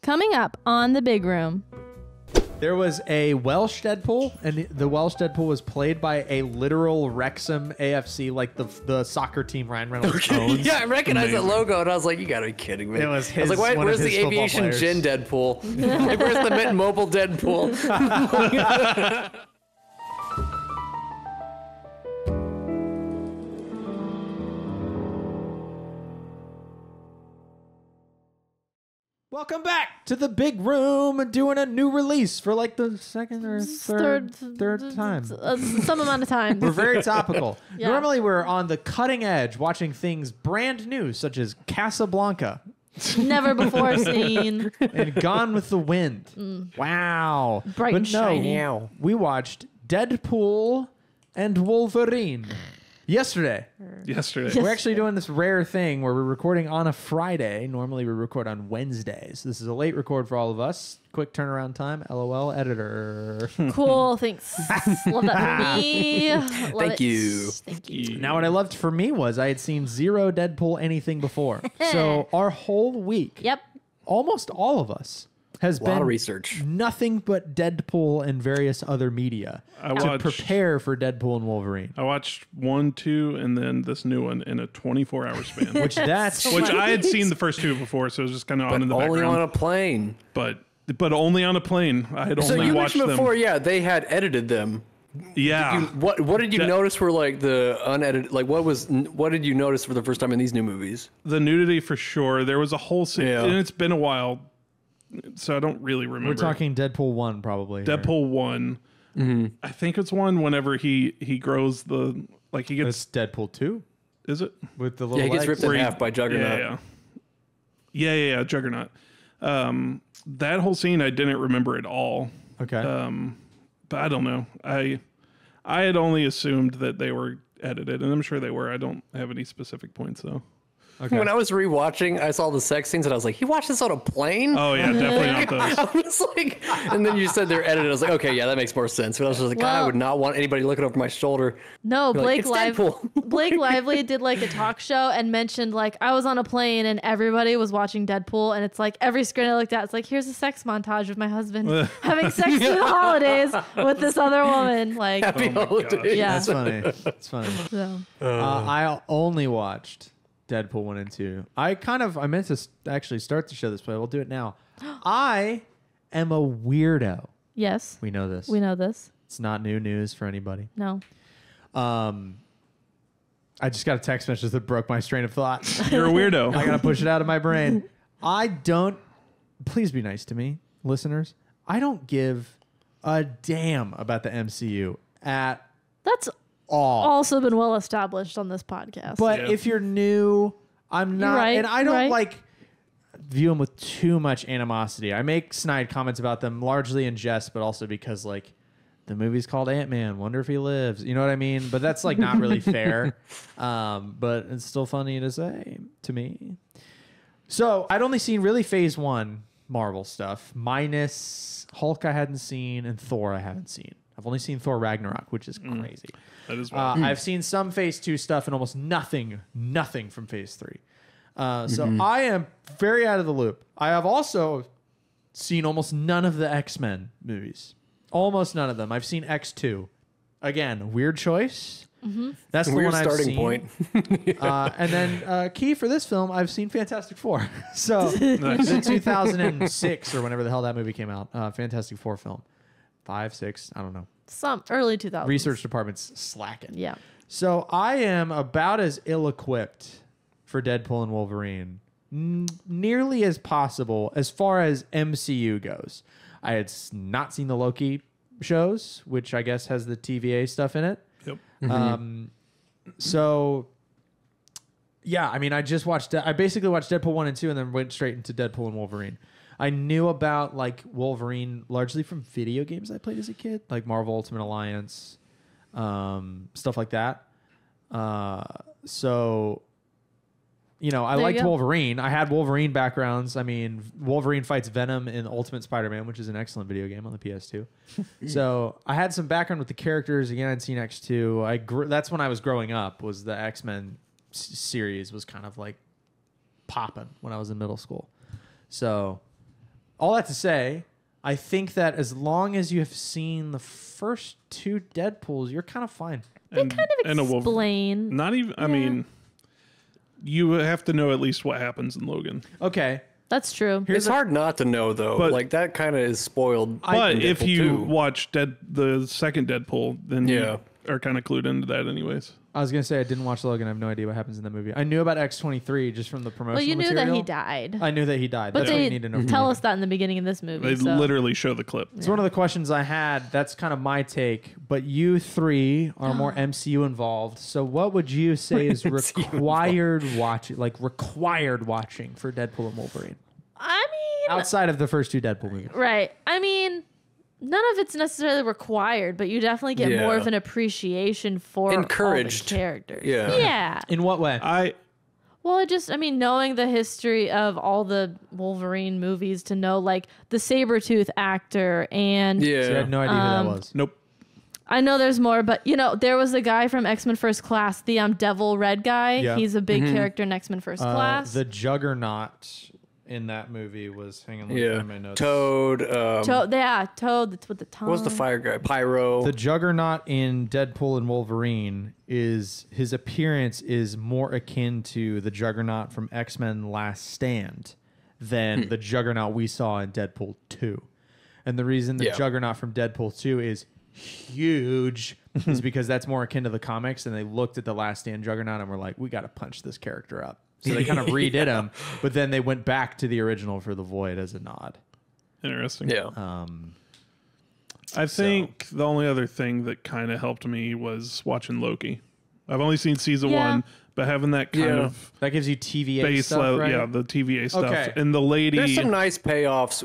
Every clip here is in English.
Coming up on The Big Room. There was a Welsh Deadpool, and the Welsh Deadpool was played by a literal Wrexham AFC, like the soccer team Ryan Reynolds owns. Yeah, I recognized that logo, and I was like, "You gotta be kidding me!" It was his. I was like, one "Where's of his the football aviation players. gin Deadpool? Like, where's the Mint Mobile Deadpool?" Welcome back to the big room and doing a new release for like the second or third time. Some amount of time. We're very topical. Yeah. Normally we're on the cutting edge watching things brand new, such as Casablanca Never before seen. and Gone with the Wind. Wow. Bright but and shiny. Meow. We watched Deadpool and Wolverine yesterday. Yesterday. We're actually doing this rare thing where we're recording on a Friday. Normally we record on Wednesdays. This is a late record for all of us. Quick turnaround time. LOL editor. Cool. Thanks. Love that for me. Love Thank it. you. Thank you. Now what I loved for me was I had seen zero Deadpool anything before. So our whole week, Yep. almost all of us, has A lot been of research. nothing but Deadpool and various other media to watched- prepare for Deadpool and Wolverine. I watched 1, 2, and then this new one in a 24-hour span. Which that's which I had seen the first two before, so it was just kind of on in the Only background. on a plane. but only on a plane. I had So only you watched mentioned them. before, yeah, they had edited them. Yeah. What did you That- notice were like the unedited? Like what did you notice for the first time in these new movies? The nudity for sure. There was a whole scene, Yeah. and it's been a while, so I don't really remember. we're talking Deadpool 1 probably. here. Deadpool 1. I think it's one whenever he grows the, like he gets, It's Deadpool 2 is it? with the little Yeah, he gets legs. ripped in half by Juggernaut. Yeah, Juggernaut. That whole scene I didn't remember at all. Okay. But I don't know. I had only assumed that they were edited, and I'm sure they were. I don't have any specific points though. Okay. When I was rewatching, I saw the sex scenes and I was like, he watched this on a plane? Oh yeah, definitely not those. I was like, and then you said they're edited. I was like, okay, yeah, that makes more sense. But I was just like, God, I Well- would not want anybody looking over my shoulder. No, Be like, Blake "It's Deadpool." Blake Lively did like a talk show and mentioned like I was on a plane and everybody was watching Deadpool and it's like every screen I looked at, it's like here's a sex montage of my husband having sex in the holidays with this other woman. Like, Happy my holidays. yeah. That's funny. That's funny. So. I only watched Deadpool 1 and 2. I meant to actually start the show this way. We'll do it now. I am a weirdo. Yes, We know this. we know this. It's not new news for anybody. No. I just got a text message that broke my train of thought. You're a weirdo. I got to push it out of my brain. Please be nice to me, listeners. I don't give a damn about the MCU at That's all. also been well established on this podcast. But Yeah. if you're new, I'm not, right, and I don't right. like view them with too much animosity. I make snide comments about them largely in jest, but also because like the movie's called Ant-Man. Wonder if he lives. You know what I mean? But that's like not really fair. But it's still funny to say to me. So I'd only seen really Phase 1 Marvel stuff, minus Hulk I hadn't seen and Thor I haven't seen. I've only seen Thor Ragnarok, which is crazy. That is wild. I've seen some Phase 2 stuff and almost nothing from Phase 3. So I am very out of the loop. I have also seen almost none of the X-Men movies. Almost none of them. I've seen X2. Again, weird choice. That's the Weird one I've starting seen. point. And then key for this film, I've seen Fantastic Four. So the 2006 or whenever the hell that movie came out, Fantastic Four film. 5, 6, I don't know. some early 2000s. Research department's slacking. Yeah. So I am about as ill-equipped for Deadpool and Wolverine, nearly as possible as far as MCU goes. I had not seen the Loki shows, which I guess has the TVA stuff in it. Yep. So, yeah, I mean, I basically watched Deadpool 1 and 2 and then went straight into Deadpool and Wolverine. I knew about like Wolverine largely from video games I played as a kid, like Marvel Ultimate Alliance, stuff like that. So, you know, I There you liked go. Wolverine. I had Wolverine backgrounds. I mean, Wolverine fights Venom in Ultimate Spider-Man, which is an excellent video game on the PS2. So I had some background with the characters. Again, I'd seen X2. That's when I was growing up. Was the X-Men series was kind of like popping when I was in middle school. So all that to say, I think that as long as you have seen the first 2 Deadpools, you're kind of fine. They kind of explain. Not even. I mean, you have to know at least what happens in Logan. Okay. That's true. It's hard not to know, though. But- like, that kind of is spoiled. But in if Deadpool you 2. watch the second Deadpool, then you are kind of clued into that anyways. I was going to say I didn't watch Logan. I have no idea what happens in the movie. I knew about X-23 just from the promotional Well, you knew material. that he died. I knew that he died. But That's what they you need to know. tell us that in the beginning of this movie. They so. literally show the clip. It's one of the questions I had. That's kind of my take. But you 3 are more MCU involved. So what would you say is required watching for Deadpool and Wolverine? I mean, Outside of the first 2 Deadpool movies. right. I mean, none of it's necessarily required, but you definitely get more of an appreciation for Encouraged. all the characters. Yeah. Yeah. In what way? Well, I mean, knowing the history of all the Wolverine movies to know, like, the Sabretooth actor and... See, I had no idea who that was. Nope. I know there's more, but, there was a guy from X-Men First Class, the Devil Red guy. Yeah. He's a big character in X-Men First Class. The Juggernaut in that movie was... Hang on, let me find my notes. Toad. Toad, that's with the tongue. What was the fire guy? Pyro. The Juggernaut in Deadpool and Wolverine his appearance is more akin to the Juggernaut from X-Men Last Stand than the Juggernaut we saw in Deadpool 2. And the reason the Juggernaut from Deadpool 2 is huge is because that's more akin to the comics, and they looked at the Last Stand Juggernaut and were like, we got to punch this character up. So they kind of redid him, but then they went back to the original for the Void as a nod. Interesting. Yeah. I think the only other thing that kind of helped me was watching Loki. I've only seen season 1, but having that kind of That gives you TVA base stuff, level, right? the TVA stuff, Okay. and the lady. There's some nice payoffs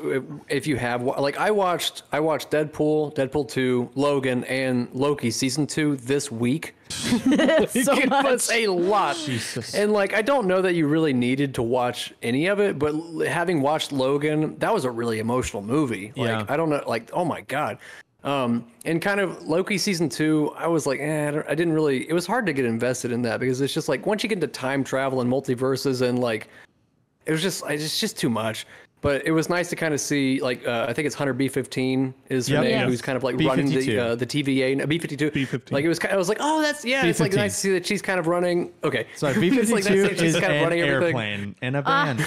if you have like I watched Deadpool 2, Logan, and Loki season 2 this week. so It much. was a lot. Jesus. And like I don't know that you really needed to watch any of it, but having watched Logan, that was a really emotional movie. Like Yeah. I don't know, like oh my god. And kind of Loki season 2, I was like, I didn't really. It was hard to get invested in that because it's just like once you get into time travel and multiverses and like, it's just too much. But it was nice to kind of see like I think it's Hunter B-15 is her Yep. name, Yes. who's kind of like B-52. running the TVA B-52. B-15. Like it was, I was like, oh, that's it's like B-15. nice to see that she's kind of running. Okay, So It's B-52 like nice to see that she's is kind of an running everything. airplane and a band.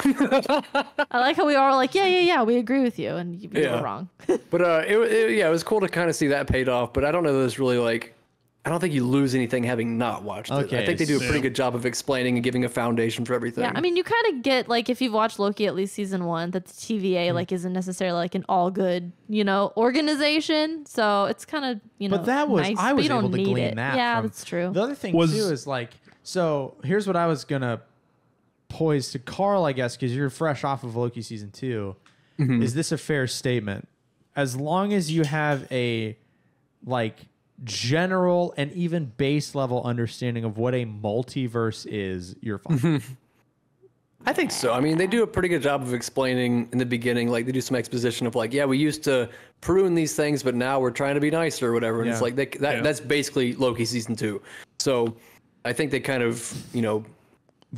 I like how we all were like, yeah, we agree with you, and you were wrong. But it was cool to kind of see that paid off. But I don't know that it's really like, I don't think you lose anything having not watched it. Okay, I think they do a pretty so- good job of explaining and giving a foundation for everything. Yeah, I mean, you kind of get, like, if you've watched Loki at least season 1, that the TVA, like, isn't necessarily, like, an all-good, organization. So it's kind of, But that was nice, I but was you don't able to need glean it. that. Yeah, from- that's true. The other thing Was- too is like, so here's what I was gonna pose to Carl, I guess, because you're fresh off of Loki season 2. Is this a fair statement? As long as you have a like general and even base level understanding of what a multiverse is, you're fine. I think so. I mean, they do a pretty good job of explaining in the beginning. Like they do some exposition of like, yeah, we used to prune these things, but now we're trying to be nicer or whatever. And it's Yeah. like that's basically Loki season 2. So I think they kind of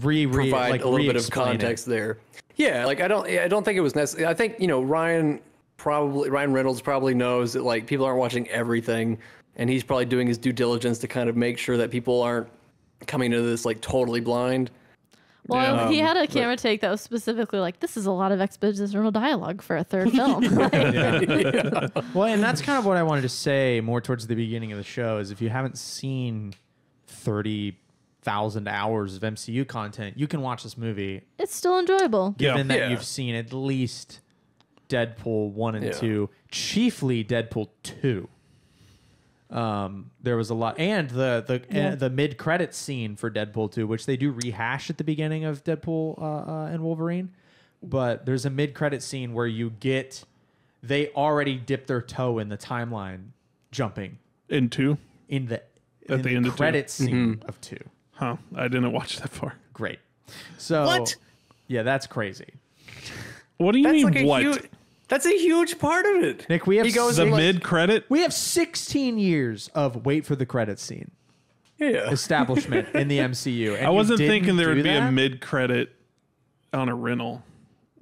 provide like a little bit of re-explain it. context there. Yeah, like I don't think it was necessary. I think Ryan Reynolds probably knows that like people aren't watching everything, and he's probably doing his due diligence to kind of make sure that people aren't coming to this like totally blind. Well, he had a camera take that was specifically like, this is a lot of expositional dialogue for a third film. Like, Well, and that's kind of what I wanted to say more towards the beginning of the show is if you haven't seen 30,000 hours of MCU content, you can watch this movie it's still enjoyable. given that Yeah. you've seen at least Deadpool 1 and Yeah. 2, chiefly Deadpool 2. There was a lot, and the mid credits scene for Deadpool 2, which they do rehash at the beginning of Deadpool and Wolverine, but there's a mid credits scene where they already dipped their toe in the timeline jumping in 2. in the the end of 2. credits scene of 2. Huh. I didn't watch that far. Great. So What? Yeah, that's crazy. What do you That's mean like what? that's a huge part of it. Nick, we have He goes The like- mid-credit? We have 16 years of wait for the credits scene Yeah. establishment in the MCU. And I wasn't you didn't thinking there do would be a that? mid-credit on a rental.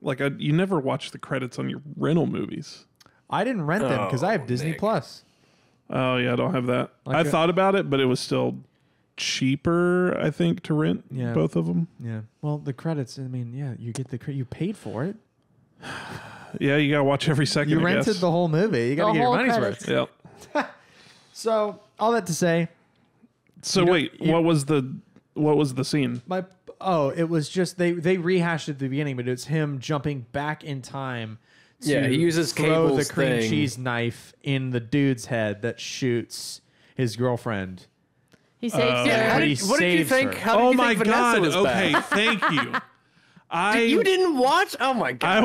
like you never watch the credits on your rental movies. I didn't rent them because I have Disney Nick. Plus. Oh yeah, I don't have that. I thought about it, but it was still cheaper, I think, to rent both of them. Yeah. Well, the credits. I mean, yeah, you get you paid for it. Yeah, you gotta watch every second. You I rented guess. the whole movie. You gotta The get your whole money's credits. worth. Yep. So all that to say, So what was the scene? it was just they rehashed it at the beginning, but it's him jumping back in time. Yeah, he uses throw Cable's the cream thing. cheese knife in the dude's head that shoots his girlfriend. He saves Yeah, her. But he what did you saves think? her. How did Oh you my think Vanessa god! was Okay, back? thank you. You didn't watch? Oh my god,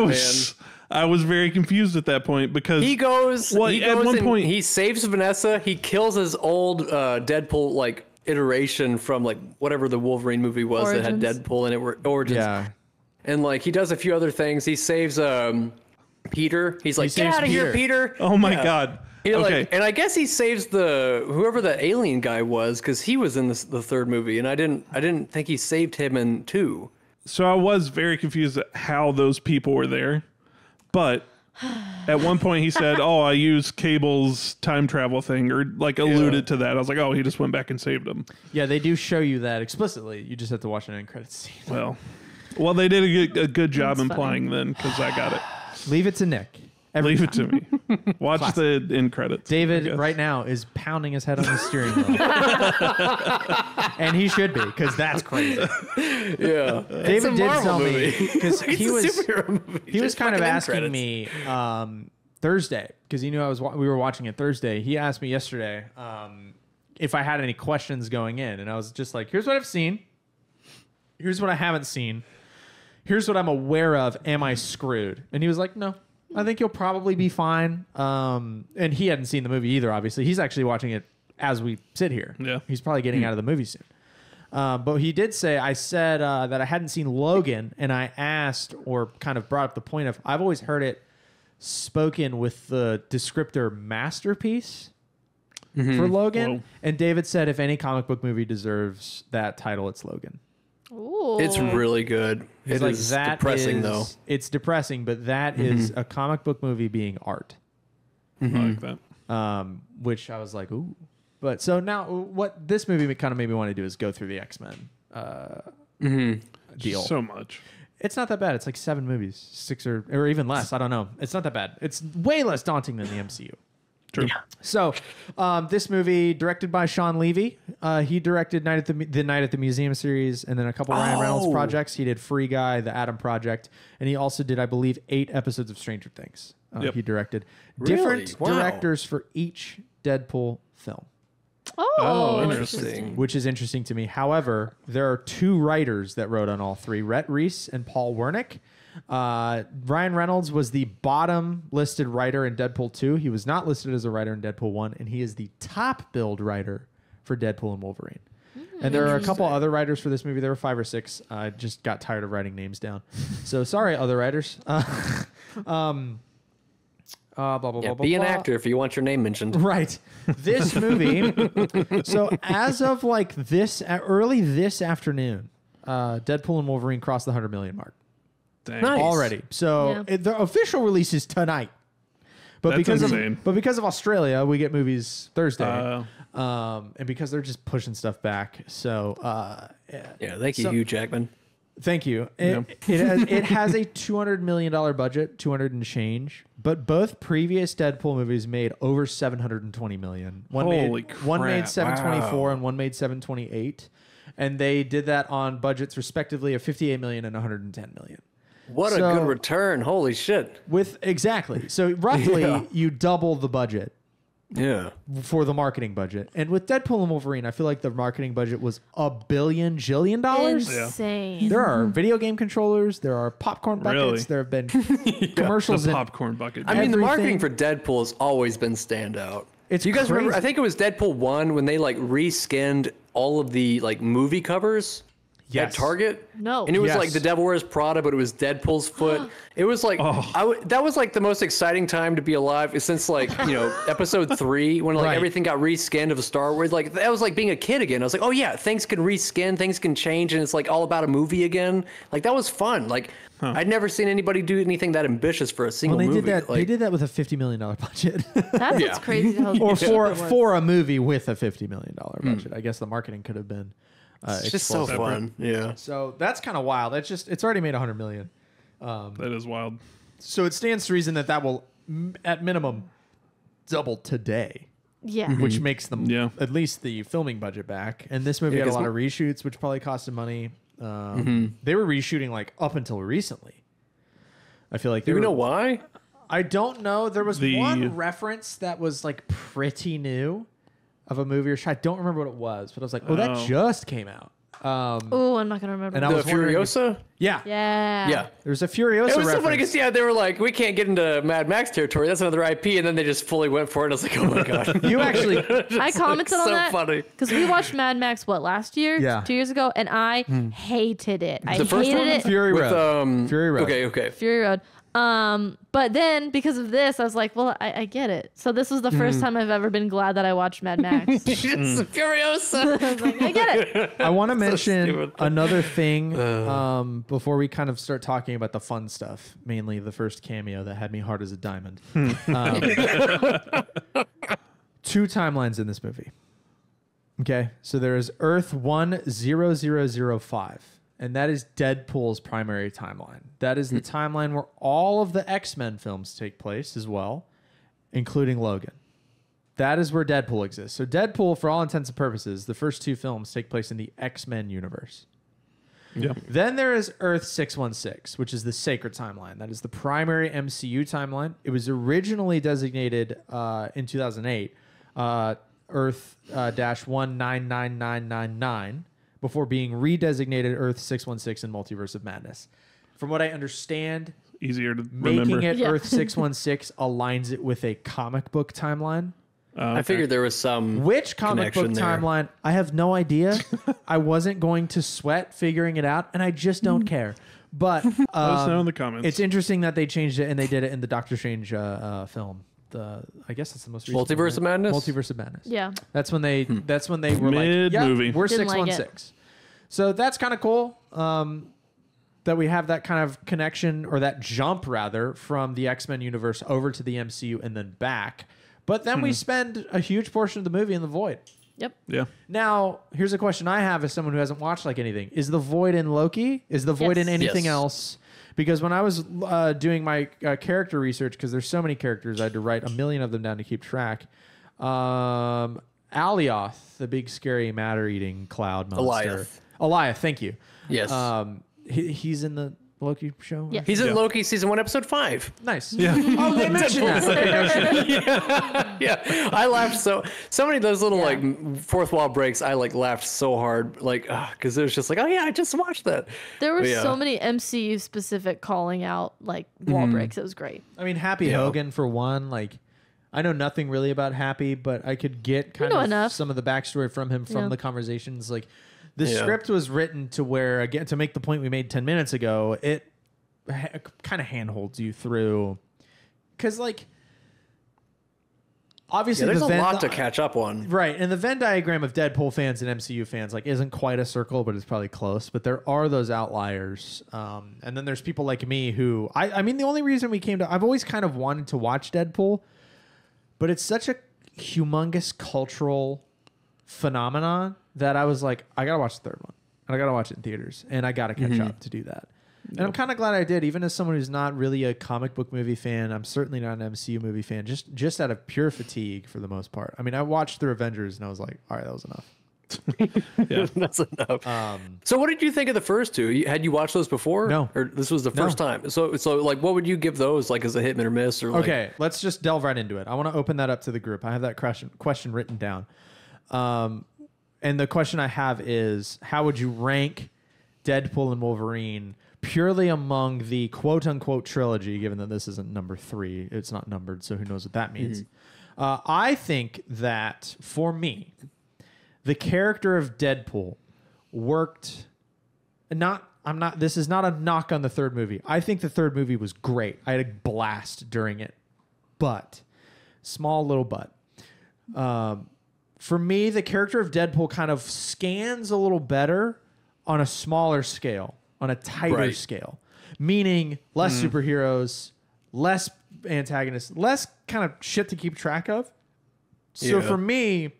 I was very confused at that point because man. He goes at one and point he saves Vanessa. He kills his old Deadpool like iteration from like whatever the Wolverine movie was that had Origins. Deadpool in it. Origins. Yeah. And like he does a few other things. He saves Peter. He's like, get saves out of here, Peter. Peter. oh my Yeah. god. He Okay. like, and I guess he saves whoever the alien guy was because he was in the third movie, and I didn't think he saved him in 2. So I was very confused at how those people were there. But at one point he said, "Oh, I used Cable's time travel thing," or like alluded to that. I was like, "Oh, he just went back and saved him." Yeah, they do show you that explicitly. You just have to watch an end credits scene. Well, they did a good job That's implying then because I got it. Leave it to Nick. Every Leave it to me. Watch the end credits. I David guess. right now is pounding his head on the steering wheel, and he should be because that's crazy. Yeah, David did tell me because It's he a was superhero movie. he was Just kind of fucking end asking credits. me Thursday because he knew we were watching it Thursday. He asked me yesterday if I had any questions going in, and I was just like, "Here's what I've seen. Here's what I haven't seen. Here's what I'm aware of. Am I screwed?" And he was like, "No. I think you'll probably be fine." And he hadn't seen the movie either, obviously. He's actually watching it as we sit here. Yeah. He's probably getting out of the movie soon. But he did say, I said that I hadn't seen Logan, and I asked or kind of brought up the point of, I've always heard it spoken with the descriptor masterpiece for Logan. Whoa. And David said, if any comic book movie deserves that title, it's Logan. Ooh. It's really good. It's It is depressing though. It's depressing, but that is a comic book movie being art. I like that. Which I was like, ooh. But so now what this movie kind of made me want to do is go through the X-Men deal. So much. It's not that bad. It's like 7 movies, 6 or even less. I don't know. It's not that bad. It's way less daunting than the MCU. True. So, this movie directed by Sean Levy. He directed Night at the Museum series, and then a couple Ryan Reynolds projects. He did Free Guy, The Atom Project, and he also did, I believe, 8 episodes of Stranger Things. Yep. He directed Really? different Wow. directors for each Deadpool film, Oh, Interesting. which is interesting to me. However, there are 2 writers that wrote on all 3: Rhett Reese and Paul Wernick. Ryan Reynolds was the bottom listed writer in Deadpool 2. He was not listed as a writer in Deadpool 1, and he is the top billed writer for Deadpool and Wolverine. And there are a couple other writers for this movie. There were 5 or 6. I just got tired of writing names down. So sorry, other writers. Blah, blah, Yeah, blah, be an blah. actor if you want your name mentioned. Right. This movie. So as of like early this afternoon, Deadpool and Wolverine crossed the 100 million mark. Dang. Nice. Already. So Yeah. the official release is tonight. But That's insane. because of Australia, we get movies Thursday. Oh. And because they're just pushing stuff back. So Yeah, thank you, So- Hugh Jackman. thank you. It has a $200 million budget, 200 and change. But both previous Deadpool movies made over 720 million. Holy one made crap. 724 and one made 728. And they did that on budgets respectively of 58 million and 110 million. What a So- good return! Holy shit! Exactly. So roughly Yeah. you double the budget Yeah. for the marketing budget. And with Deadpool and Wolverine, I feel like the marketing budget was $1 billion dollars. insane. There are video game controllers. There are popcorn buckets. Really? There have been commercials. The in- popcorn bucket. I mean, the marketing Everything- for Deadpool has always been standout. It's Do you guys remember? crazy. I think it was Deadpool 1 when they like reskinned all of the like movie covers. Yes. at Target? No. And it was Yes. like The Devil Wears Prada, but it was Deadpool's foot. It was like that was like the most exciting time to be alive since like episode 3 when like Right. everything got reskinned of Star Wars. Like that was like being a kid again. I was like, oh yeah, things can reskin, things can change, and it's like all about a movie again. Like that was fun. Like I'd never seen anybody do anything that ambitious for a single Well, they movie. did that. Like, they did that with a $50 million budget, That's what's crazy. How or cheap it was. for a movie with a $50 million budget. I guess the marketing could have been. It's just so explosive. fun. Yeah. So that's kind of wild. It's already made $100 million. That is wild. So it stands to reason that will, at minimum, double today, Yeah. which makes them Yeah. at least the filming budget back. And this movie had a 'cause lot of reshoots, which probably costed money. They were reshooting like up until recently. I feel like they Do we were, know why? I don't know. There was The- one reference that was like pretty new of a movie or show. I don't remember what it was, but I was like, oh, that Oh. just came out. Oh, I'm not gonna remember. And I The was wondering if- Furiosa? Yeah. Yeah. Yeah. There's a Furiosa It was so funny reference. because they were like, we can't get into Mad Max territory. That's another IP, and then they just fully went for it. I was like, oh my god. You actually, I commented on so that funny. because we watched Mad Max last year, Yeah. 2 years ago, and I hated it. I The first hated one? it. Fury With Road. Fury Road. Okay. Fury Road. But then because of this, I was like, well, I get it. So this was the first time I've ever been glad that I watched Mad Max. It's Furiosa. I was like, I get it. I want to mention stupid. another thing before we kind of start talking about the fun stuff, mainly the first cameo that had me hard as a diamond. 2 timelines in this movie. Okay, so there is Earth 10005, and that is Deadpool's primary timeline. That is the timeline where all of the X-Men films take place as well, including Logan. That is where Deadpool exists. So Deadpool, for all intents and purposes, the first 2 films take place in the X-Men universe. Yeah. Then there is Earth 616, which is the sacred timeline. That is the primary MCU timeline. It was originally designated in 2008 Earth dash 199999 before being redesignated Earth 616 in Multiverse of Madness. From what I understand, Easier to making remember. it Yeah. Earth 616 aligns it with a comic book timeline. I figured there was some. Which comic book connection there. timeline? I have no idea. I wasn't going to sweat figuring it out, and I just don't care. But Let us know in the comments. it's interesting that they changed it and they did it in the Doctor Strange film. I guess that's the most recent Multiverse one, of Madness? Multiverse of Madness. Yeah. That's when they. That's when they were like, Mid-movie. yeah, we're Didn't like it. 616. So that's kind of cool. That we have that kind of connection or that jump rather from the X-Men universe over to the MCU and then back. But then we spend a huge portion of the movie in the void. Yep. Yeah. Now, here's a question I have as someone who hasn't watched like anything. Is the void in Loki? Is the void Yes. in anything Yes. else? Because when I was doing my character research, because there's so many characters, I had to write a million of them down to keep track. Alioth, the big scary matter-eating cloud monster. Alioth, thank you. Yes. He's in the Loki show? Yeah. He's in Yeah. Loki season 1, episode 5. Nice. Yeah. Oh, they mentioned that. Okay, no shit. Yeah, I laughed so many of those little like fourth wall breaks. I like laughed so hard, like because it was just like, oh yeah, I just watched that. There were But yeah. so many MCU specific calling out like wall breaks. It was great. I mean, Happy Hogan for one. Like, I know nothing really about Happy, but I could get kind know of enough. some of the backstory from him from Yeah. the conversations. Like, the Yeah. script was written to where, again, to make the point we made 10 minutes ago, it kind of handholds you through. Because, like, obviously, Yeah, there's a Venn lot to catch up on. Right, and the Venn diagram of Deadpool fans and MCU fans like isn't quite a circle, but it's probably close. But there are those outliers, and then there's people like me who I mean, the only reason we came to I've always kind of wanted to watch Deadpool, but it's such a humongous cultural phenomenon that I was like, I gotta watch the third one, and I gotta watch it in theaters, and I gotta catch up to do that. And I'm kind of glad I did, even as someone who's not really a comic book movie fan. I'm certainly not an MCU movie fan, just out of pure fatigue for the most part. I mean, I watched through Avengers and I was like, all right, that was enough. That's enough. So, what did you think of the first two? Had you watched those before? No. Or this was the first time? So like, what would you give those like as a hit or miss? Or like, Okay, let's just delve right into it. I want to open that up to the group. I have that question written down. And the question I have is, how would you rank Deadpool and Wolverine purely among the quote-unquote trilogy, given that this isn't number 3? It's not numbered, so who knows what that means. I think that, for me, the character of Deadpool worked This is not a knock on the third movie. I think the third movie was great. I had a blast during it. But, small little but. For me, the character of Deadpool kind of scans a little better on a smaller scale, on a tighter scale. Meaning less superheroes, less antagonists, less kind of shit to keep track of. So for me,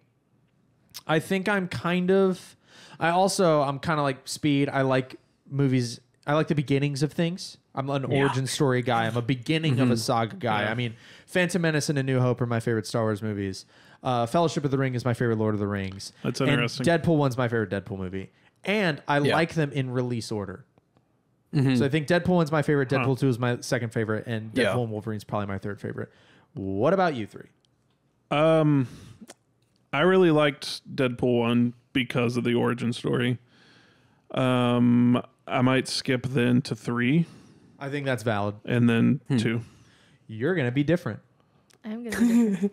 I think I'm kind of like Speed. I like movies. I like the beginnings of things. I'm an origin story guy. I'm a beginning of a saga guy. I mean, Phantom Menace and A New Hope are my favorite Star Wars movies. Fellowship of the Ring is my favorite Lord of the Rings. That's interesting. And Deadpool 1's my favorite Deadpool movie. And I like them in release order. So I think Deadpool 1's my favorite. Deadpool 2 is my second favorite. And Deadpool and Wolverine is probably my third favorite. What about you three? I really liked Deadpool 1 because of the origin story. I might skip then to 3. I think that's valid. And then 2. You're going to be different. I'm going to be different.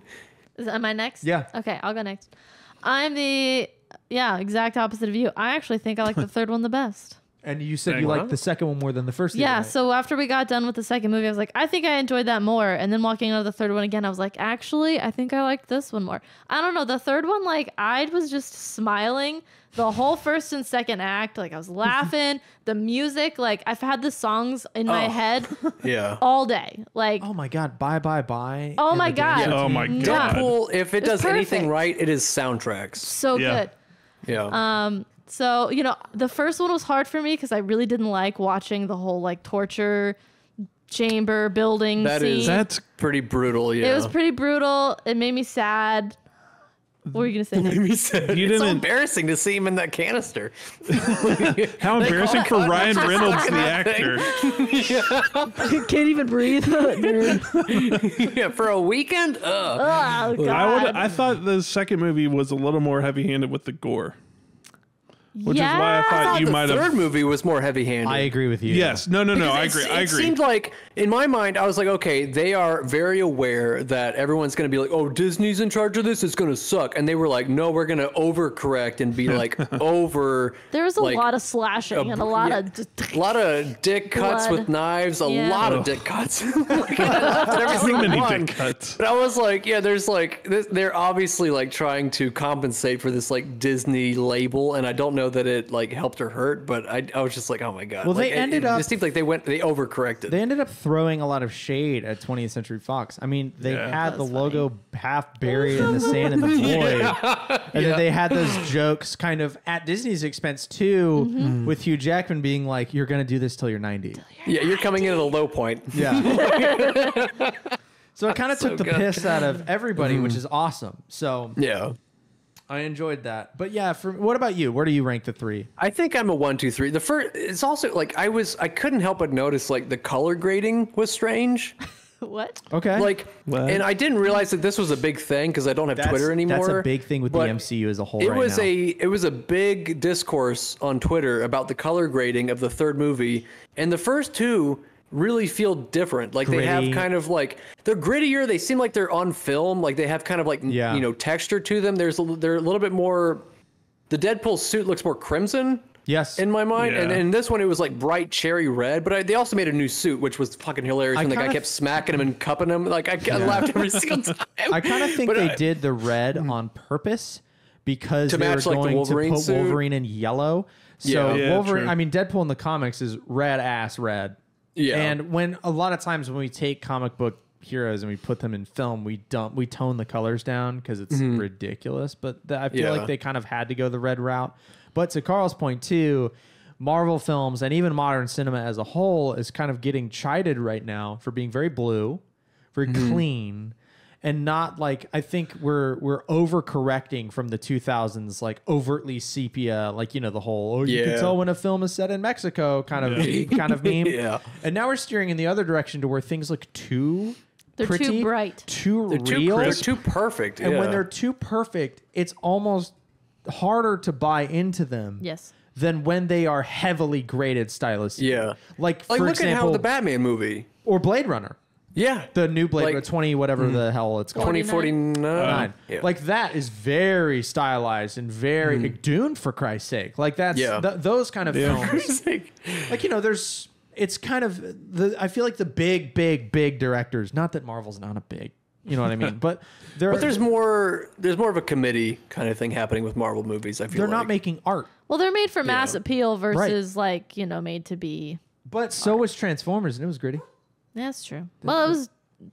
Am I next? Yeah. Okay, I'll go next. I'm the exact opposite of you. I actually think I like the third one the best. And you said you liked the second one more than the first. Yeah, so after we got done with the second movie, I was like, I think I enjoyed that more. And then walking out of the third one again, I was like, actually, I think I liked this one more. I don't know. The third one, like, I was just smiling the whole first and second act. Like, I was laughing. The music, like, I've had the songs in my head all day. Like, oh my God, Bye Bye Bye. Oh my God. Oh my God. Deadpool, if it does perfect. anything right, it is soundtracks. So good. Yeah. So, the first one was hard for me because I really didn't like watching the whole like torture chamber building scene. That's pretty brutal. Yeah. It was pretty brutal. It made me sad. What were you going to say? Made me sad. You It's so didn't- embarrassing to see him in that canister. how embarrassing for Ryan Reynolds, the actor. Can't even breathe. Yeah, for a weekend. Ugh. Oh, God. I thought the second movie was a little more heavy-handed with the gore. Which is why I thought you might The have. third movie was more heavy-handed. I agree with you. Yes. No. I Because agree. I It agree. seemed like, in my mind, I was like, okay, they are very aware that everyone's going to be like, oh, Disney's in charge of this. It's going to suck. And they were like, no, we're going to overcorrect and be like over. There was a like, lot of slashing and a lot of. a lot of dick cuts Blood. with knives. A lot of dick cuts. Like, I laughed at every Too single many one. dick cuts. But I was like, yeah, there's like, they're obviously like trying to compensate for this like Disney label, and I don't know that it like helped or hurt, but I was just like, oh my God. Well, like, they ended up. It seems like they overcorrected. They ended up throwing a lot of shade at 20th Century Fox. I mean, they had the logo half buried in the sand in the void. And then they had those jokes kind of at Disney's expense too, with Hugh Jackman being like, you're going to do this till you're 90. Yeah, you're coming in at a low point. Yeah. So it kind of took the piss out of everybody, which is awesome. So Yeah. I enjoyed that. But yeah, what about you? Where do you rank the 3? I think I'm a 1, 2, 3. The first, it's also like I couldn't help but notice like the color grading was strange. What? Okay. Like, and I didn't realize that this was a big thing because I don't have Twitter anymore. That's a big thing with the but MCU as a whole. It right was now. it was a big discourse on Twitter about the color grading of the third movie, and the first two really feel different. Like they have Gritty. kind of like they're grittier. They seem like they're on film. Like they have kind of like texture to them. They're a little bit more. The Deadpool suit looks more crimson. Yes. In my mind, and Yeah. in this one it was like bright cherry red. But they also made a new suit, which was fucking hilarious. When the guy kinda kept smacking him and cupping him, like I laughed every single time. I kind of think But they did the red on purpose because To they were match, like, the going to Wolverine put suit? Wolverine in yellow. So Yeah, Wolverine, true. I mean, Deadpool in the comics is red ass red. Yeah. And when a lot of times when we take comic book heroes and we put them in film, we tone the colors down because it's ridiculous. But I feel like they kind of had to go the red route. But to Carl's point too, Marvel films and even modern cinema as a whole is kind of getting chided right now for being very blue, very clean, and not like, I think we're overcorrecting from the 2000s, like overtly sepia, like, the whole, you can tell when a film is set in Mexico kind of meme. Yeah. And now we're steering in the other direction to where things look too They're pretty, too bright. too They're real. They're too perfect. And when they're too perfect, it's almost harder to buy into them. Yes. Than when they are heavily graded stylistically. Yeah. Like for look example, at how the Batman movie. or Blade Runner. Yeah. The new Blade Runner, Like- 20 whatever the hell it's called. 2049. Yeah. Like that is very stylized and very like, Dune, for Christ's sake. Like that's those kind of films. Like there's it's kind of I feel like the big directors. Not that Marvel's not a big, you know what I mean, but there's more of a committee kind of thing happening with Marvel movies. I feel they're like. not making art. Well, they're made for mass appeal versus like made to be. But so was Transformers, and it was gritty. That's true. Well, it was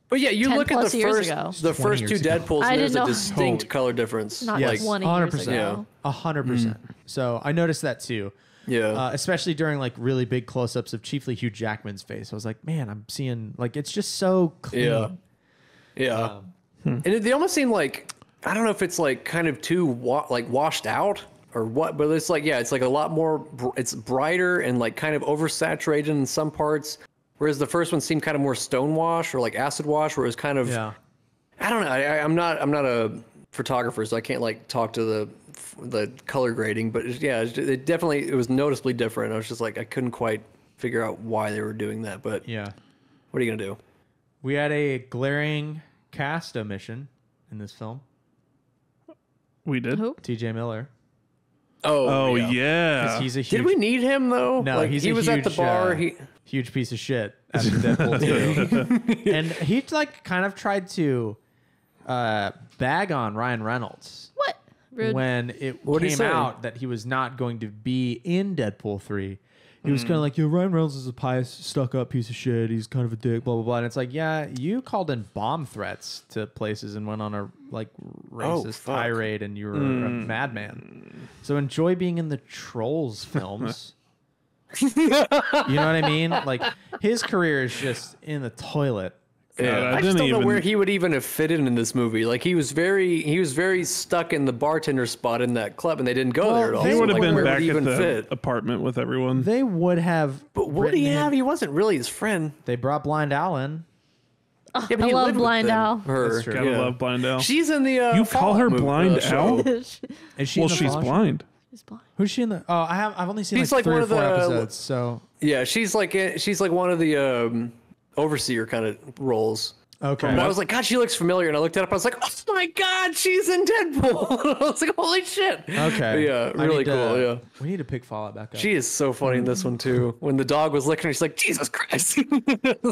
But yeah, you 10 look at plus the years first ago. the first 2 years ago. Deadpools, I and there's didn't a know. distinct color difference. not Yes, 20 years 100%. ago. 100%. So I noticed that too. Yeah. Especially during like really big close-ups of chiefly Hugh Jackman's face. I was like, man, I'm seeing like it's just so clean. Yeah. Yeah. And they almost seem like, I don't know if it's like kind of too washed out or what, but it's like, it's like a lot more, it's brighter and like kind of oversaturated in some parts. Whereas the first one seemed kind of more stonewash or like acid wash, where it was kind of, I don't know. I'm not a photographer, so I can't like talk to the color grading, but it was noticeably different. I was just like, I couldn't quite figure out why they were doing that, but what are you going to do? We had a glaring cast omission in this film. We did. Who? TJ Miller. Oh Yeah. yeah. He's a huge, Did we need him though? No, like, he's he a was huge, at the bar. huge piece of shit at Deadpool 2. And he like kind of tried to bag on Ryan Reynolds What? Rude. when it What'd he came say? out that he was not going to be in Deadpool 3. He was kind of like, Ryan Reynolds is a pious, stuck-up piece of shit. He's kind of a dick, blah, blah, blah. And it's like, you called in bomb threats to places and went on a, like, racist tirade, and you were a madman. So enjoy being in the Trolls films. You know what I mean? Like, his career is just in the toilet. Yeah, I just don't know where he would even have fit in this movie. Like he was very stuck in the bartender spot in that club, and they didn't go there at all. He would have Like, been where back he at even the fit? apartment with everyone. They would have. But what did he have? He wasn't really his friend. They brought Blind Alan. Yeah, but I he love lived with Blind them. Al. Her, That's true. Gotta love Blind Al. She's in the. You call her Fallout Blind show. Al? Is she? Well, in the she's Fallout show? blind. She's blind. Who's she in the? Oh, I've only seen She's like like 3 one or of 4 the- episodes. So Yeah, she's like one of the overseer kind of roles. okay. And I was like, God, she looks familiar, and I looked it up. I was like, oh my God, she's in Deadpool. I was like, holy shit. Okay. Yeah, I really need to- cool. Yeah. We need to pick Fallout back up. She is so funny in this one too. When the dog was licking her, she's like, Jesus Christ.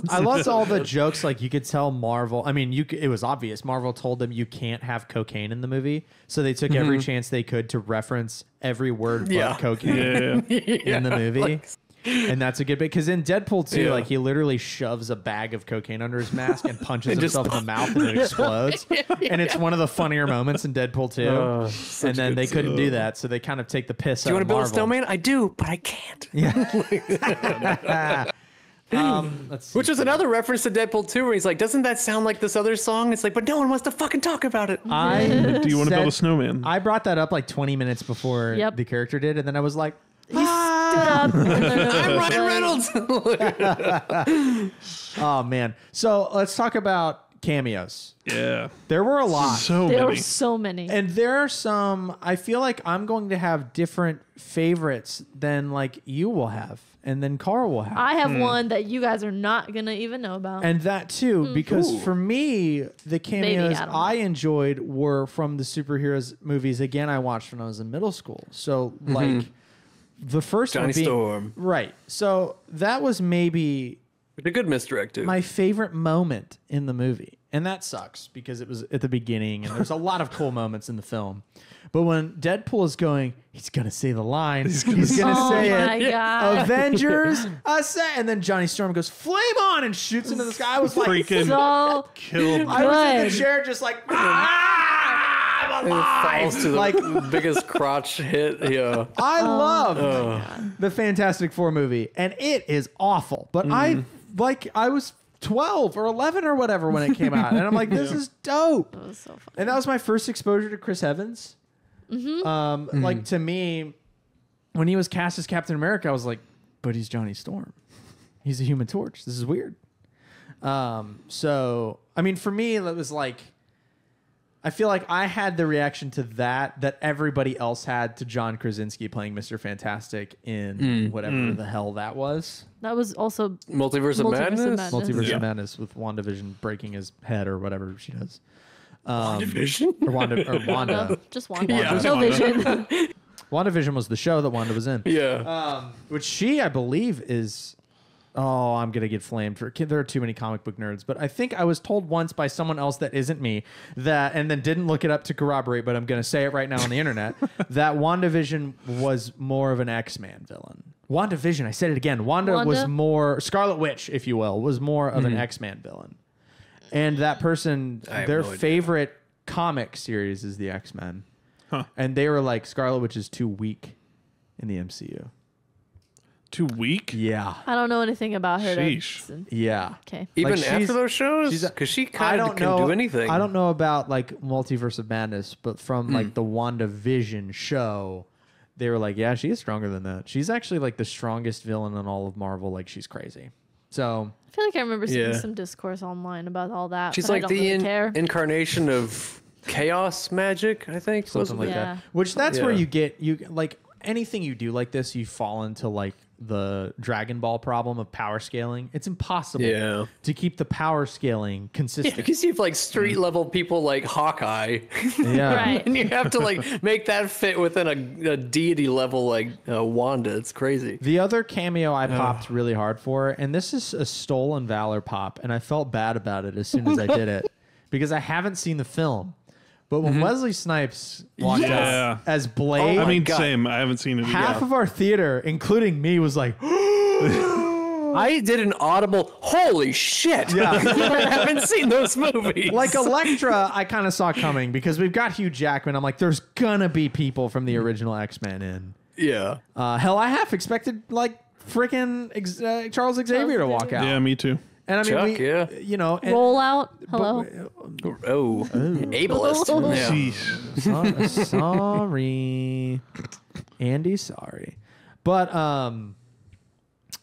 I loved all the jokes. Like you could tell Marvel. I mean, it was obvious. Marvel told them you can't have cocaine in the movie, so they took every chance they could to reference every word but Yeah. cocaine Yeah. in the movie. And that's a good bit because in Deadpool 2, Yeah. like he literally shoves a bag of cocaine under his mask and punches And just- himself in the mouth and it explodes. And it's one of the funnier moments in Deadpool 2. And then they couldn't do that, so they kind of take the piss Do you out want of to build a Marvel. snowman? I do, but I can't. Let's see. Which is another reference to Deadpool 2 where he's like, doesn't that sound like this other song? It's like, but no one wants to fucking talk about it. Do you want to build a snowman? I brought that up like 20 minutes before Yep. the character did, and then I was like, He stood up. I'm Ryan Reynolds. oh man. So let's talk about cameos. Yeah. There were a lot. So There were many. so many. And there are some, I feel like I'm going to have different favorites than like you will have, and then Carl will have. I have one that you guys are not gonna even know about. And that too, because for me, the cameos I don't know. I enjoyed were from the superheroes movies. Again, I watched when I was in middle school. So like the first Johnny one being, Storm. right. So that was maybe A good misdirect, too. my favorite moment in the movie. And that sucks because it was at the beginning and there's a lot of cool moments in the film. But when Deadpool is going, he's going to say the line. He's going to oh say my it. god. Avengers, and then Johnny Storm goes flame on and shoots into the sky. I was like, Freaking So killed. I was in the good. chair just like, I'm It alive. falls to the Like biggest crotch hit. Yeah. I love the Fantastic Four movie, and it is awful. But I was 12 or 11 or whatever when it came out, and I'm like, this is dope. It was so fun. And that was my first exposure to Chris Evans. Like to me, when he was cast as Captain America, I was like, but he's Johnny Storm. He's a Human Torch. This is weird. So I mean, for me, it was like I feel like I had the reaction to that everybody else had to John Krasinski playing Mr. Fantastic in whatever the hell that was. That was also Multiverse of Madness? Multiverse of Madness with WandaVision breaking his head or whatever she does. WandaVision? Or Wanda. Just Wanda. Yeah. No Vision. WandaVision was the show that Wanda was in. Yeah. Which she, I believe, is... Oh, I'm going to get flamed for... There are too many comic book nerds. But I think I was told once by someone else that isn't me, that, and then didn't look it up to corroborate, but I'm going to say it right now on the internet, that WandaVision was more of an X-Man villain. WandaVision, I said it again. Wanda was more... Scarlet Witch, if you will, was more of an X-Man villain. And that person, their favorite comic series is the X-Men. Huh. And they were like, Scarlet Witch is too weak in the MCU. Too weak? Yeah. I don't know anything about her. Sheesh. Yeah. Okay. Even Like, after those shows? Because she kind of couldn't do anything. I don't know about like Multiverse of Madness, but from like the WandaVision show, they were like, yeah, she is stronger than that. She's actually like the strongest villain in all of Marvel. Like, she's crazy. So I feel like I remember seeing some discourse online about all that. She's but like I don't the really care. incarnation of chaos magic, I think. something like Yeah. that. Which that's where Yeah. you get like anything you do like this, you fall into like the Dragon Ball problem of power scaling. It's impossible to keep the power scaling consistent. Because you have like street level people like Hawkeye. Yeah. Right. And you have to like make that fit within a deity level like Wanda. It's crazy. The other cameo I popped really hard for, and this is a Stolen Valor pop, and I felt bad about it as soon as I did it because I haven't seen the film. But when Wesley Snipes walked out as Blade, I mean, God. same. I haven't seen it half of our theater, including me, was like, I did an audible, holy shit. Yeah. I haven't seen those movies. like Elektra, I kind of saw coming because we've got Hugh Jackman. I'm like, there's gonna be people from the original X-Men in. Yeah. Hell, I half expected like freaking Charles Xavier to walk out. Yeah, me too. And I mean, Chuck, you know, and, Roll out. Hello. Oh. Ableist. Yeah. Jeez. sorry, Andy, sorry, but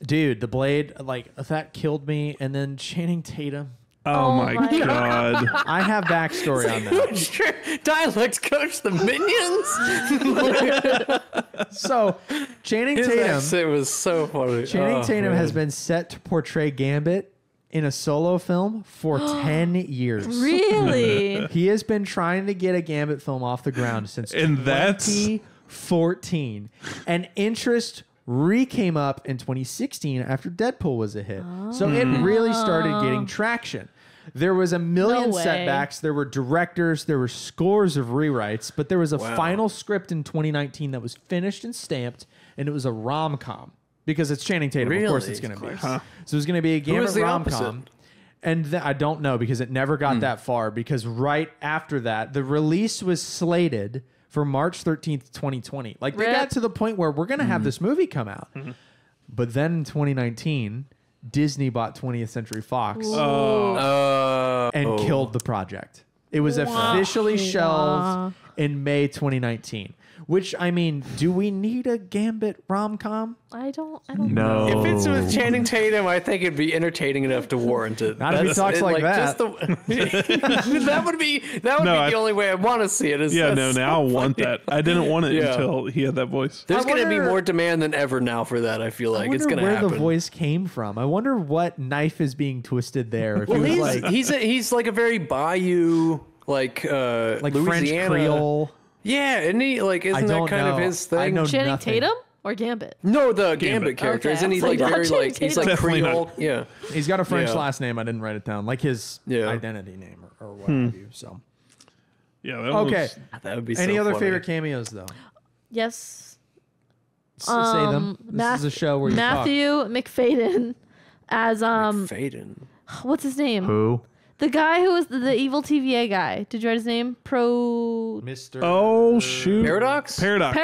dude, the Blade, like that killed me, and then Channing Tatum. Oh, my my God. I have backstory on that. Dialect coach the minions. So, Channing His Tatum. accent was so funny. Channing Oh, Tatum man. has been set to portray Gambit in a solo film for 10 years. Really? He has been trying to get a Gambit film off the ground since And that's- 2014. And interest came up in 2016 after Deadpool was a hit. So it really started getting traction. There was a million No way. setbacks. There were directors. There were scores of rewrites. But there was a final script in 2019 that was finished and stamped, and it was a rom-com. Because it's Channing Tatum. Of course Really? it's going to be. Huh. So it's going to be a Who was Gambit the rom-com. opposite? And I don't know because it never got that far. Because right after that, the release was slated for March 13th, 2020. Like they Rip. got to the point where we're going to have this movie come out. But then in 2019, Disney bought 20th Century Fox and killed the project. It was officially shelved in May 2019. Which, I mean, do we need a Gambit rom-com? I don't know. If it's with Channing Tatum, I think it'd be entertaining enough to warrant it. Not if he talks like that. That would be No, the only way I want to see it. Yeah, no, now I want that. I didn't want it Yeah. until he had that voice. There's I going to be wonder- more demand than ever now for that. I feel like I it's wonder going to where happen. the voice came from. I wonder what knife is being twisted there. If Well, it was he's like a very Bayou, like like French Louisiana. Creole. Yeah, isn't he? Like, I isn't that don't kind of know. his I thing? know Channing nothing. Tatum or Gambit? No, the Gambit character. Okay, Isn't he I was like like, very not Channing like he's Tatum. like Definitely Creole? not. Yeah. He's got a French Yeah. last name. I didn't write it down. Like his Yeah. identity name or what have you. So Yeah. That okay. Was, That would be Any so other funny. favorite cameos though? Yes. Say them. This is a show where you Matthew McFadden as Faden. what's his name? talk. Who? The guy who was the evil TVA guy. Did you write his name? Mr. oh, shoot. Paradox? Paradox.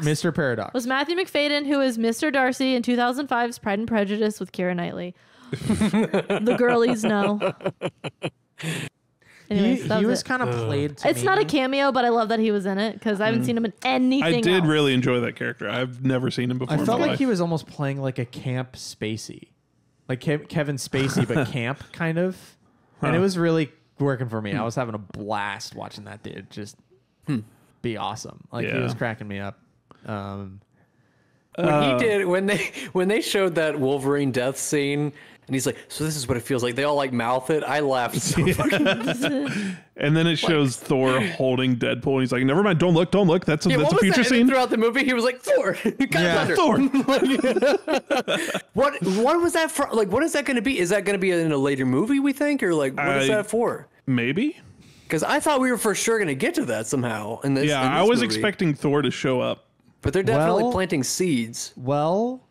Mr. Paradox. Was Matthew McFadden, who is Mr. Darcy in 2005's Pride and Prejudice with Keira Knightley. The girlies know. Anyways, that he was was it. kind of played to It's me. not a cameo, but I love that he was in it because I haven't seen him in anything I did else. really enjoy that character. I've never seen him before. I in felt my like life. he was almost playing like a Camp Spacey. Like Kevin Spacey, but camp kind of. And it was really working for me. I was having a blast watching that dude just be awesome. Like he was cracking me up. When they showed that Wolverine death scene, and he's like, "So this is what it feels like." They all like mouth it. I laughed so fucking. And then it shows Thor holding Deadpool, and he's like, "Never mind, don't look. That's a future scene." And throughout the movie, he was like, "Thor, Thor." What was that for? Like, what is that going to be? Is that going to be in a later movie? We think, or like, what is that for? Maybe. Because I thought we were for sure going to get to that somehow in this. Yeah, in this I was movie. expecting Thor to show up. But they're definitely planting seeds. Well,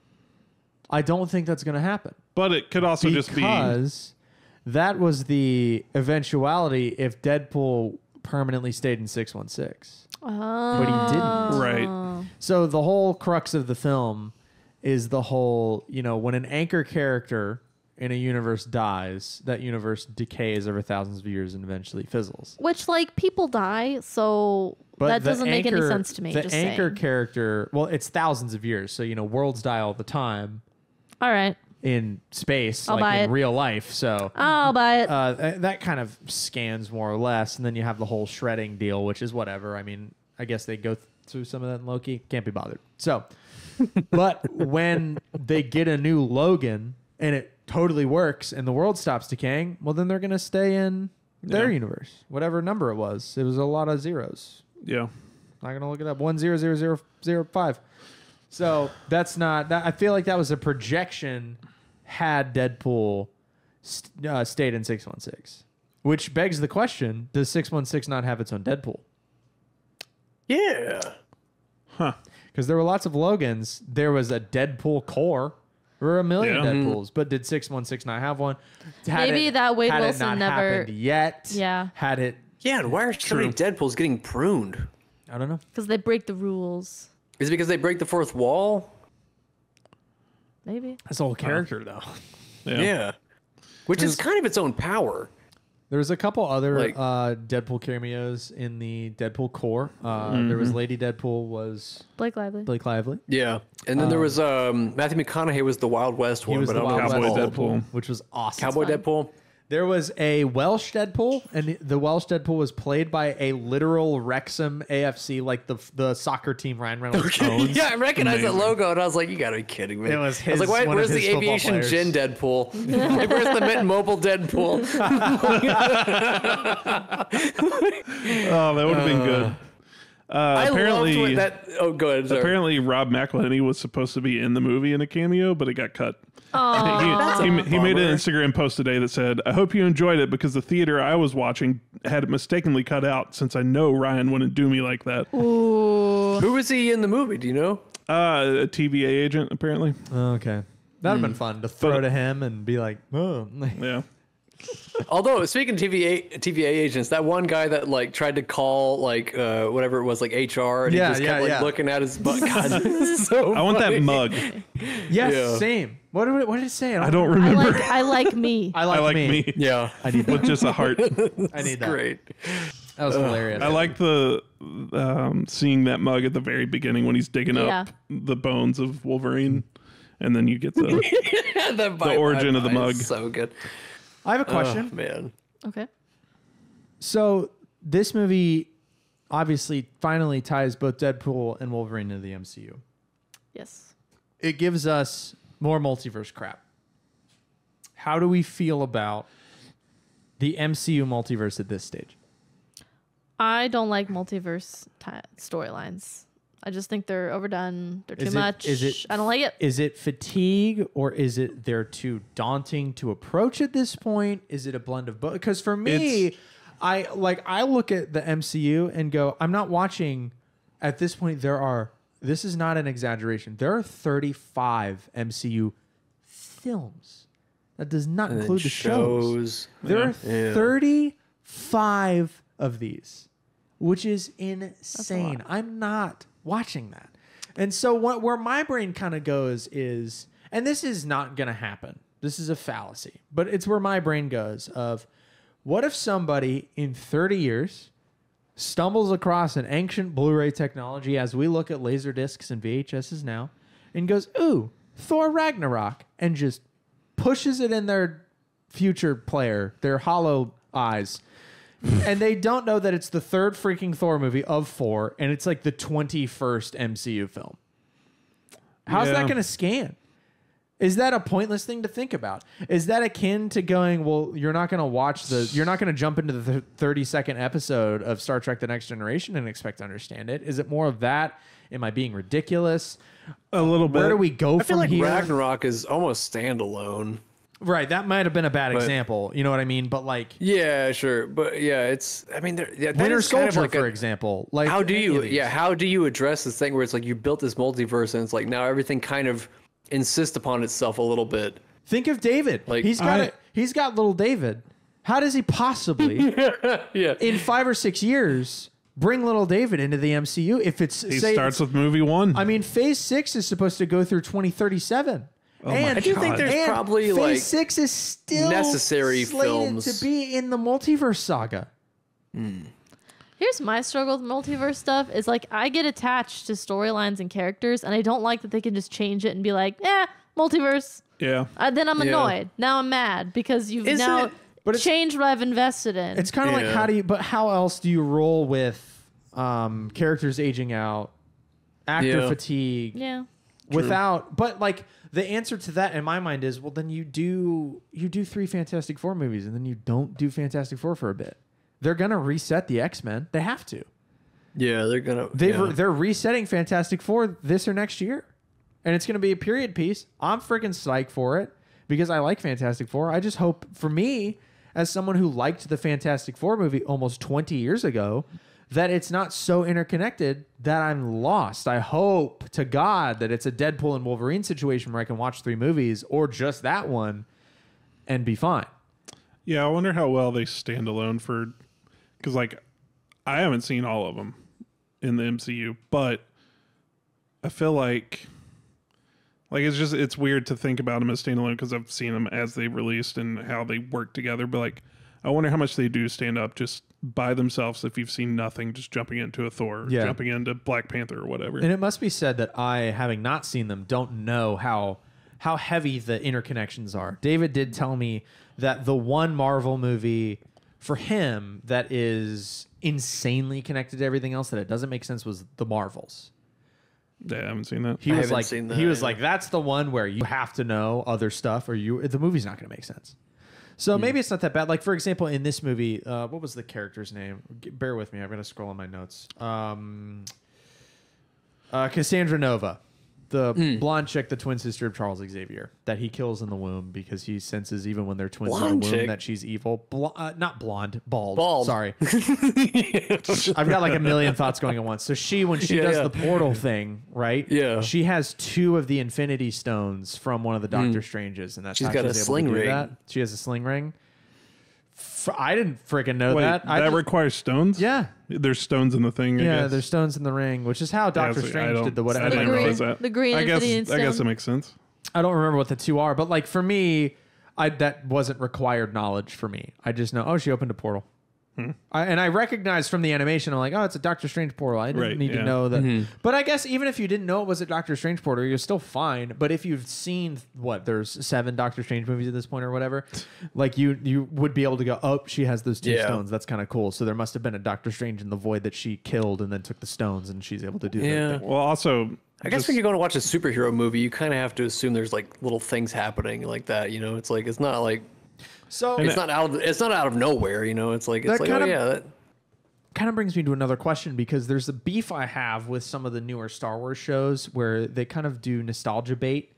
I don't think that's going to happen. But it could also just be because that was the eventuality if Deadpool permanently stayed in 616. But he didn't. right. So the whole crux of the film is the whole, when an anchor character in a universe dies, that universe decays over thousands of years and eventually fizzles. Which, like, people die, so But that doesn't make any sense to me. The just anchor saying. character, well, it's thousands of years. So, worlds die all the time All right. in space, I'll buy like in it. real life. So I'll buy it. that kind of scans more or less. And then you have the whole shredding deal, which is whatever. I mean, I guess they go through some of that in Loki. Can't be bothered. So, but when they get a new Logan and it totally works and the world stops decaying, well, then they're going to stay in their universe, whatever number it was. It was a lot of zeros. Yeah. Not going to look it up. 100005. So that's not that. I feel like that was a projection had Deadpool stayed in 616, which begs the question: does 616 not have its own Deadpool? Yeah. Huh. Because there were lots of Logans. There was a Deadpool core. There were a million Deadpools, but did 616 not have one? Maybe that Wade had it Wilson not never- happened yet. Yeah. Had it? Yeah, and why are so many Deadpools getting pruned? I don't know. Because they break the rules. Is it because they break the fourth wall? Maybe. That's a whole character though. Yeah. Which is kind of its own power. There was a couple other Like- Deadpool cameos in the Deadpool core. There was Lady Deadpool was Blake Lively. Blake Lively. Yeah. And then there was Matthew McConaughey was the Wild West one, He was but the I don't know Wild what Cowboy it's called. Deadpool. which was awesome. Cowboy Deadpool. There was a Welsh Deadpool, and the Welsh Deadpool was played by a literal Wrexham AFC, like the soccer team Ryan Reynolds owns. Yeah, I recognized that Amazing. logo, and I was like, "You gotta be kidding me!" It was I was like, his- one of "Where's his the football aviation players. gin Deadpool? Like, where's the Mint Mobile Deadpool?" Oh, that would have been good. I Apparently, loved that. Oh, go ahead. Sorry. apparently Rob McElhenney was supposed to be in the movie in a cameo, but it got cut. He made an Instagram post today that said, "I hope you enjoyed it because the theater I was watching had it mistakenly cut out since I know Ryan wouldn't do me like that." Who was he in the movie? Do you know? A TVA agent, apparently. Okay. That'd have been fun to throw to him and be like, oh. Yeah. Although speaking of TVA agents, that one guy that like tried to call like whatever it was, like HR, and Yeah, he just kept like looking at his butt. God, this is so I want that funny. mug. Yes, Yeah. same. What did it say? I don't remember. I like me. I I like, like me. me. Yeah, I need that. With just a heart. I need that. great. That was hilarious. I like the seeing that mug at the very beginning when he's digging Yeah. up the bones of Wolverine, and then you get the the origin of the mug. So good. I have a question. Man. Okay. So this movie obviously finally ties both Deadpool and Wolverine into the MCU. Yes. It gives us more multiverse crap. How do we feel about the MCU multiverse at this stage? I don't like multiverse storylines. I just think they're overdone. They're too Is it- much. is it- I don't like it. Is it fatigue or is it they're too daunting to approach at this point? Is it a blend of both? Because for me, I look at the MCU and go, I'm not watching at this point. This is not an exaggeration. There are 35 MCU films. That does not And then include the shows. There are Yeah. 35 of these, which is insane. I'm not watching that. And so where my brain kind of goes is, and this is not going to happen. This is a fallacy, but it's where my brain goes of, what if somebody in 30 years stumbles across an ancient Blu-ray technology as we look at laser discs and VHSs now and goes, ooh, Thor Ragnarok, and just pushes it in their future player, their hollow eyes. And they don't know that it's the third freaking Thor movie of 4, and it's like the 21st MCU film. How's that going to scan? Is that a pointless thing to think about? Is that akin to going, well, you're not going to jump into the 30-second episode of Star Trek The Next Generation and expect to understand it? Is it more of that? Am I being ridiculous? A little bit. Where do we go I feel from like here? Ragnarok is almost standalone. Right, that might have been a bad example. You know what I mean? But like, Yeah, sure, but yeah, it's. I mean, that Winter is kind of Soldier, like for example. Like, how do any you? of these. Yeah, how do you address this thing where it's like you built this multiverse and it's like now everything kind of insists upon itself a little bit. Think of David. Like, He's got little David. How does he possibly, Yeah. in 5 or 6 years, bring little David into the MCU? If it's He starts with movie 1. I mean, Phase 6 is supposed to go through 2037. my I do think God. there's probably Phase like 6 is still necessary slated films. to be in the multiverse saga. Here's my struggle with multiverse stuff is like I get attached to storylines and characters, and I don't like that they can just change it and be like, multiverse. Yeah. Then I'm Yeah. annoyed. Now I'm mad because you've Is now it- But it's- changed what I've invested in. It's kind of like Yeah. how else do you roll with characters aging out, actor Yeah. fatigue, yeah. without, but like the answer to that in my mind is, well, then you do 3 Fantastic Four movies and then you don't do Fantastic Four for a bit. They're going to reset the X-Men. They have to. Yeah, they're gonna. They're resetting Fantastic Four this or next year. And it's going to be a period piece. I'm freaking psyched for it because I like Fantastic Four. I just hope, for me, as someone who liked the Fantastic Four movie almost 20 years ago, that it's not so interconnected that I'm lost. I hope to God that it's a Deadpool and Wolverine situation where I can watch 3 movies or just that one and be fine. Yeah, I wonder how well they stand alone for, because like I haven't seen all of them in the MCU, but I feel like it's weird to think about them as standalone because I've seen them as they released and how they work together. But like, I wonder how much they do stand up just by themselves if you've seen nothing, just jumping into a Thor, or Yeah. jumping into Black Panther or whatever. And it must be said that I, having not seen them, don't know how heavy the interconnections are. David did tell me that the one Marvel movie for him that is insanely connected to everything else that it doesn't make sense was The Marvels. Yeah, I haven't seen that. He I was haven't like, seen that, he was yeah. like, that's the one where you have to know other stuff, or the movie's not going to make sense. So maybe it's not that bad. Like, for example, in this movie, what was the character's name? Bear with me. I'm going to scroll on my notes. Cassandra Nova, the blonde chick, the twin sister of Charles Xavier, that he kills in the womb because he senses even when they're twins in Blonde the womb chick? that she's evil. Not blonde, bald. Bald. Sorry. I've got like a million thoughts going at once. So when she does yeah. the portal thing, right? Yeah. She has 2 of the Infinity Stones from one of the Doctor Stranges, and that's She's how got a she's able sling to do ring. that. She has a sling ring. I didn't freaking know Wait, that. that requires stones? Yeah. There's stones in the thing, I Yeah, guess. there's stones in the ring, which is how Doctor I Strange don't- did the I whatever. didn't The realize green- that. the green I guess Infinity it Stone. makes sense. I don't remember what the 2 are, but like for me, that wasn't required knowledge for me. I just know, she opened a portal. And I recognized from the animation, I'm like, it's a Doctor Strange portal. I didn't Right, need to yeah. know that. But I guess even if you didn't know it was a Doctor Strange portal, you're still fine. But if you've seen, there's 7 Doctor Strange movies at this point or whatever, like you would be able to go, she has those 2 Yeah. stones. That's kind of cool. So there must have been a Doctor Strange in the void that she killed and then took the stones and she's able to do Yeah. that. Well, also, I guess when you're going to watch a superhero movie, you kind of have to assume there's like little things happening like that. You know, it's like it's not like So it's not out of nowhere. You know, it's like That kind of- that. kind of brings me to another question because there's a beef I have with some of the newer Star Wars shows where they kind of do nostalgia bait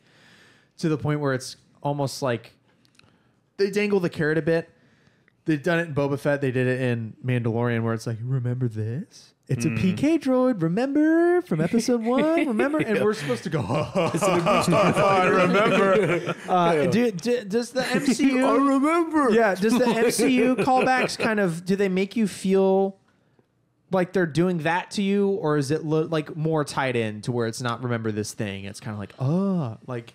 to the point where it's almost like they dangle the carrot a bit. They've done it in Boba Fett. They did it in Mandalorian where it's like, remember this? It's a PK droid, remember? From episode 1, remember? And we're supposed to go, I remember. Does the MCU... I remember. Yeah, does the MCU callbacks kind of, do they make you feel like they're doing that to you, or is it like more tied in to where it's not remember this thing? It's kind of like, like,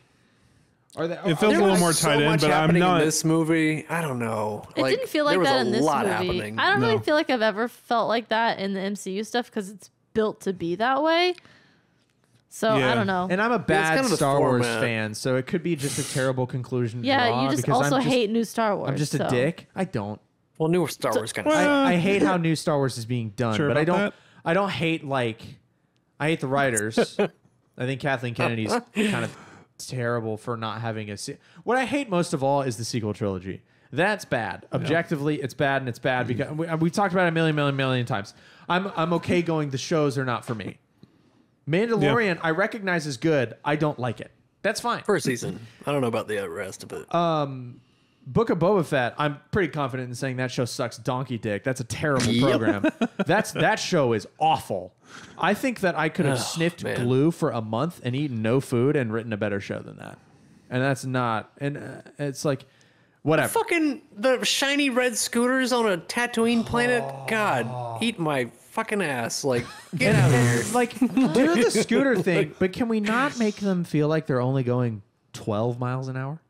are they? It feels a little more tied in, but I'm not. In this movie, I don't know. It didn't feel like there was that a in this lot movie. happening. I don't really No. feel like I've ever felt like that in the MCU stuff because it's built to be that way. So Yeah. I don't know. And I'm a bad kind of the Star Wars format. fan, so it could be just a terrible conclusion. To Yeah, draw you just because also I'm hate new Star Wars. I'm just so. a dick. I don't. Well, newer Star Wars kind of. I hate how new Star Wars is being done, Sure but I about don't. that? I don't hate I hate the writers. I think Kathleen Kennedy's kind of terrible for not having what I hate most of all is the sequel trilogy. That's bad. Objectively, it's bad, and it's bad because we talked about it a million times. I'm okay going. The shows are not for me. Mandalorian, I recognize is good. I don't like it. That's fine. First season. I don't know about the rest of it. Book of Boba Fett, I'm pretty confident in saying that show sucks donkey dick. That's a terrible program. That show is awful. I think that I could have sniffed glue for a month and eaten no food and written a better show than that. And that's not. And it's like, whatever. Fucking the shiny red scooters on a Tatooine planet. God, eat my fucking ass. Like, get out of here. Like, do the scooter thing, but can we not make them feel like they're only going 12 miles an hour?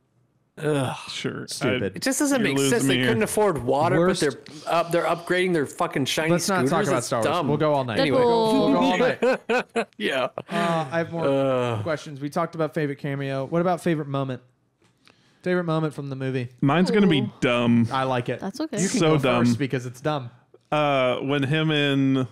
Sure. Stupid. It just doesn't make sense. They couldn't afford water, Worst- but they're upgrading their fucking shiny Let's not scooters. talk about It's Star Wars. dumb. We'll go all night. Deadpool. Anyway, we'll go all night. Yeah. I have more questions. We talked about favorite cameo. What about favorite moment? Favorite moment from the movie? Mine's going to be dumb. I like it. That's okay. You can So go dumb. first because it's dumb. When him and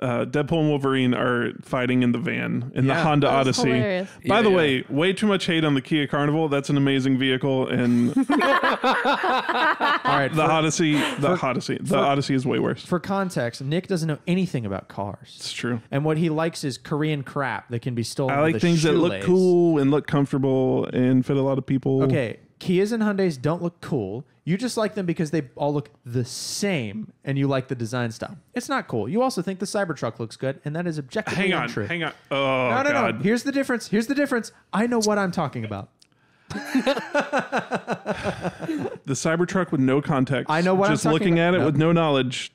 Deadpool and Wolverine are fighting in the van in the Yeah. Honda That was Odyssey. hilarious. By the Yeah. way, way too much hate on the Kia Carnival. That's an amazing vehicle, and All right. the Odyssey is way worse. For context, Nick doesn't know anything about cars. It's true. And what he likes is Korean crap that can be stolen. I like with a things that look shoelace. cool and look comfortable and fit a lot of people. Okay, Kias and Hyundais don't look cool. You just like them because they all look the same, and you like the design style. It's not cool. You also think the Cybertruck looks good, and that is objectively untrue. Hang on. Oh, No. God. Here's the difference. I know what I'm talking about. The Cybertruck with no context. I know what I'm Just talking looking about. at it Nope. with no knowledge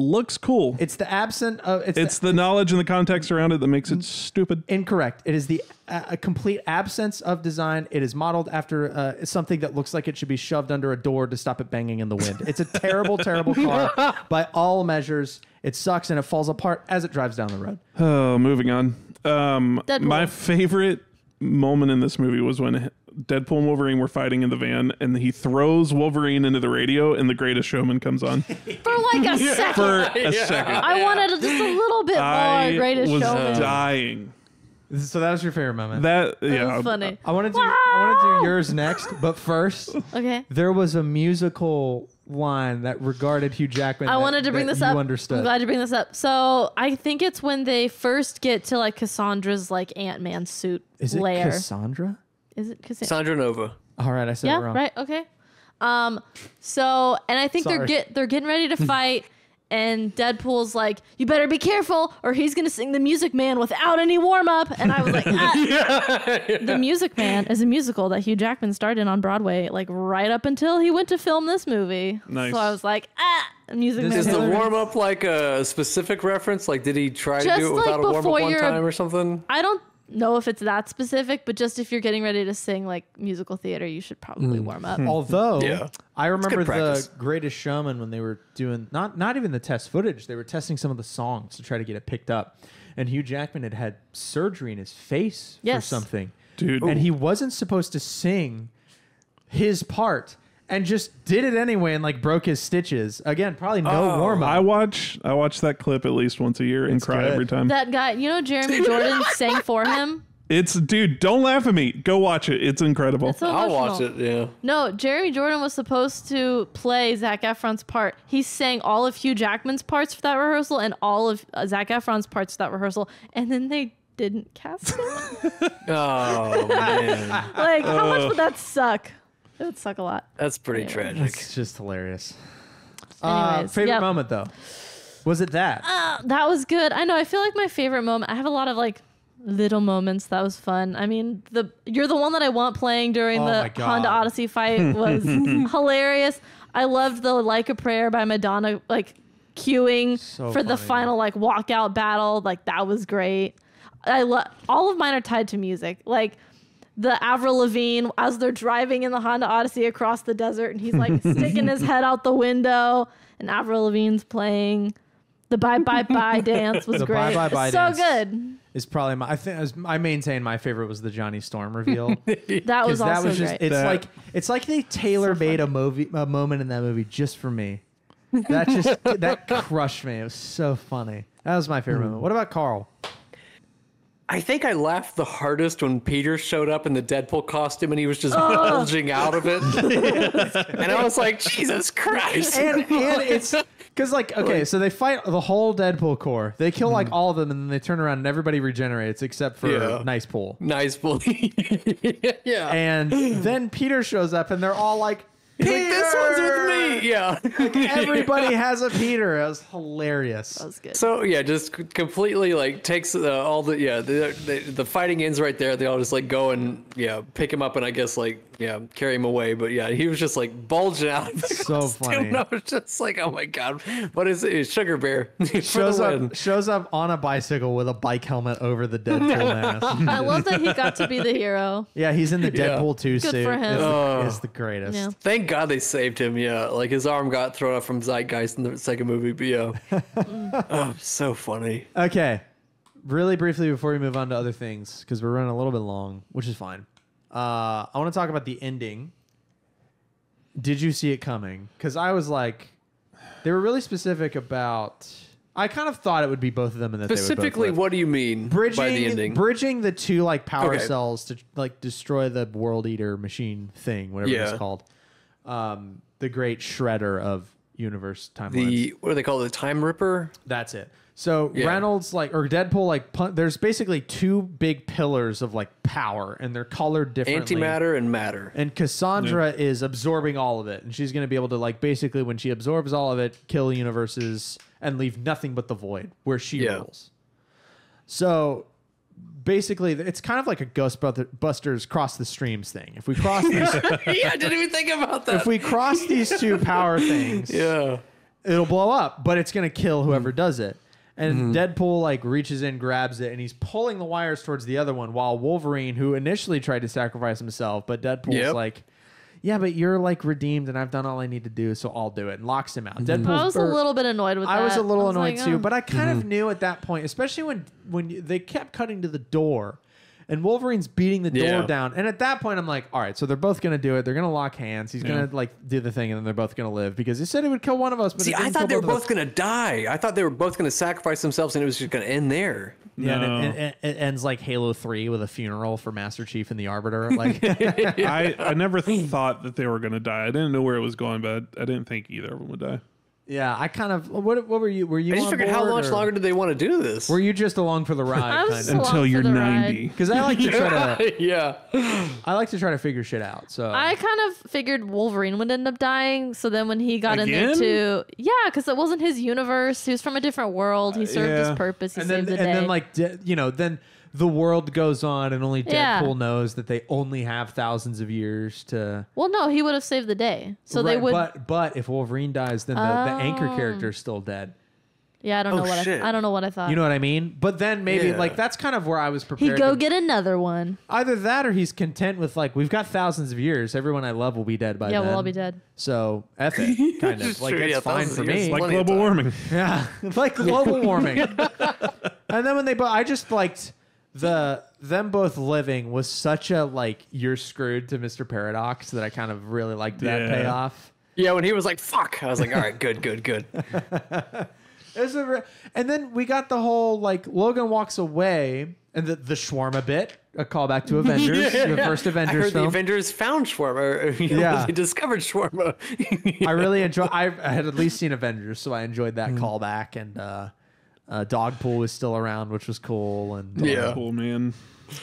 looks cool. It's the absent of. It's the knowledge and the context around it that makes it stupid. Incorrect. It is the a complete absence of design. It is modeled after something that looks like it should be shoved under a door to stop it banging in the wind. It's a terrible, terrible car by all measures. It sucks and it falls apart as it drives down the road. Oh, moving on. Deadpool. My favorite moment in this movie was when Deadpool and Wolverine were fighting in the van, and he throws Wolverine into the radio, and The Greatest Showman comes on For like a second. for a second. I wanted just a little bit more I Greatest was Showman. dying. So that was your favorite moment. That That yeah. was funny. I want to do yours next, but first, Okay. there was a musical line that regarded Hugh Jackman. I wanted to bring this up. You understood. I'm glad you bring this up. So I think it's when they first get to like Cassandra's like Ant-Man suit Is it lair. Cassandra? Is it Cassandra? Sandra Nova. All right, I said Yeah, it wrong. right. Okay. So, and I think Sorry. they're getting ready to fight, and Deadpool's like, "You better be careful, or he's gonna sing the Music Man without any warm up." And I was like, "The Music Man" is a musical that Hugh Jackman starred in on Broadway, like right up until he went to film this movie. Nice. So I was like, Music Man. Is the Taylor. warm up like a specific reference? Like, did he try to Just do it like without a warm up before one you're- time or something? I don't know if it's that specific, but just if you're getting ready to sing like musical theater, you should probably warm up. Although Yeah. I remember good the practice. Greatest Showman when they were doing not even the test footage, they were testing some of the songs to try to get it picked up. And Hugh Jackman had surgery in his face for Yes. something. Dude. And he wasn't supposed to sing his part and just did it anyway and like broke his stitches. Again, probably no warm up. I watch that clip at least once a year and It's cry good. every time. That guy, you know, Jeremy Jordan sang for him. It's dude, don't laugh at me. Go watch it. It's incredible. It's so I'll emotional. watch it. Yeah. No, Jeremy Jordan was supposed to play Zac Efron's part. He sang all of Hugh Jackman's parts for that rehearsal and all of Zac Efron's parts for that rehearsal, and then they didn't cast him. Oh man, Like, how much would that suck? It would suck a lot. that's pretty tragic. It's just hilarious. Anyways, Favorite yep. moment though? Was it that? That was good. I know. I feel like my favorite moment. I have a lot of like little moments. That was fun. I mean, you're the one that I want playing during Oh my the God. Honda Odyssey fight was hilarious. I loved the Like a Prayer by Madonna, like queuing So for the funny. final like walkout battle. Like that was great. I love all of mine are tied to music. Like the Avril Lavigne as they're driving in the Honda Odyssey across the desert, and he's like sticking his head out the window, and Avril Lavigne's playing. The Bye Bye Bye dance was The great. Bye Bye Bye It's so dance. good. Is probably I maintain my favorite was the Johnny Storm reveal. That was also great. It's like they tailor made a moment in that movie just for me. That crushed me. It was so funny. That was my favorite moment. What about Carl? I think I laughed the hardest when Peter showed up in the Deadpool costume and he was just bulging out of it. And I was like, Jesus Christ. And it's because so they fight the whole Deadpool core. They kill like all of them, and then they turn around and everybody regenerates except for Nice Pool. Nice Pool. Yeah. And then Peter shows up and they're all like, He's like, this one's with me. Yeah. Like, everybody has a Peter. It was hilarious. That was good. So yeah, just completely like takes all the fighting ends right there. They all just like go and pick him up and I guess like carry him away. But yeah, he was just like bulging out. So funny. I was just like, oh my god, what is it? Sugar Bear shows up on a bicycle with a bike helmet over the Deadpool mask. I love that he got to be the hero. Yeah, he's in the Deadpool 2 Good suit. for him. It's the greatest. Yeah. Thank God they saved him. Yeah, like his arm got thrown up from Zeitgeist in the second movie. But oh, so funny. Okay, really briefly before we move on to other things, because we're running a little bit long, which is fine. I want to talk about the ending. Did you see it coming? Because I was like, they were really specific about. I kind of thought it would be both of them, and that Specifically, they would both what do you mean by the ending? Bridging the two like power cells to like destroy the World Eater machine thing, whatever it's called. The great shredder of universe timelines. What do they call it? The Time Ripper? That's it. So Reynolds Deadpool there's basically two big pillars of like power, and they're colored differently. Antimatter and matter. And Cassandra is absorbing all of it, and she's going to be able to like basically when she absorbs all of it, kill universes and leave nothing but the void where she rules. So basically, it's kind of like a Ghostbusters cross the streams thing. If we cross these, I didn't even think about that. If we cross these two power things, it'll blow up, but it's going to kill whoever does it. And Deadpool like reaches in, grabs it, and he's pulling the wires towards the other one, while Wolverine, who initially tried to sacrifice himself, but Deadpool's like, yeah, but you're like redeemed, and I've done all I need to do, so I'll do it, and locks him out. I was a little bit annoyed with that. I was a little annoyed too, but I kind of knew at that point, especially when they kept cutting to the door, and Wolverine's beating the door down, and at that point I'm like, all right, so they're both gonna do it. They're gonna lock hands. He's gonna like do the thing, and then they're both gonna live because he said he would kill one of us. But see, I thought they were both gonna die. I thought they were both gonna sacrifice themselves, and it was just gonna end there. Yeah, and it ends like Halo 3 with a funeral for Master Chief and the Arbiter. Like, I never thought that they were gonna die. I didn't know where it was going, but I didn't think either of them would die. Yeah, I kind of. What were you? Were you? I just figured, how much longer did they want to do this? Were you just along for the ride? Until you're 90. Because I like to try to. I like to try to figure shit out. So I kind of figured Wolverine would end up dying. So then when he got in there too, because it wasn't his universe. He was from a different world. He served his purpose. He saved the day. And then then the world goes on, and only Deadpool knows that they only have thousands of years to. Well, no, he would have saved the day. So they would. But if Wolverine dies, then the anchor character is still dead. Yeah, I don't know what I don't know what I thought. You know what I mean? But then maybe like that's kind of where I was prepared. He'd go get another one. Either that, or he's content with like, we've got thousands of years. Everyone I love will be dead by then. Yeah, we'll all be dead. So F it, kind of like it's fine for me. Like global warming. Yeah, like global warming. And then when I just liked them both living was such a like you're screwed to Mr. Paradox that I kind of really liked that payoff. Yeah, when he was like fuck, I was like, all right, good. And then we got the whole like Logan walks away and the shawarma bit, a callback to Avengers, the first Avengers I heard film. The Avengers found shawarma. They discovered shawarma. I really enjoy. I had at least seen Avengers, so I enjoyed that callback. And Dogpool was still around, which was cool. And cool, man.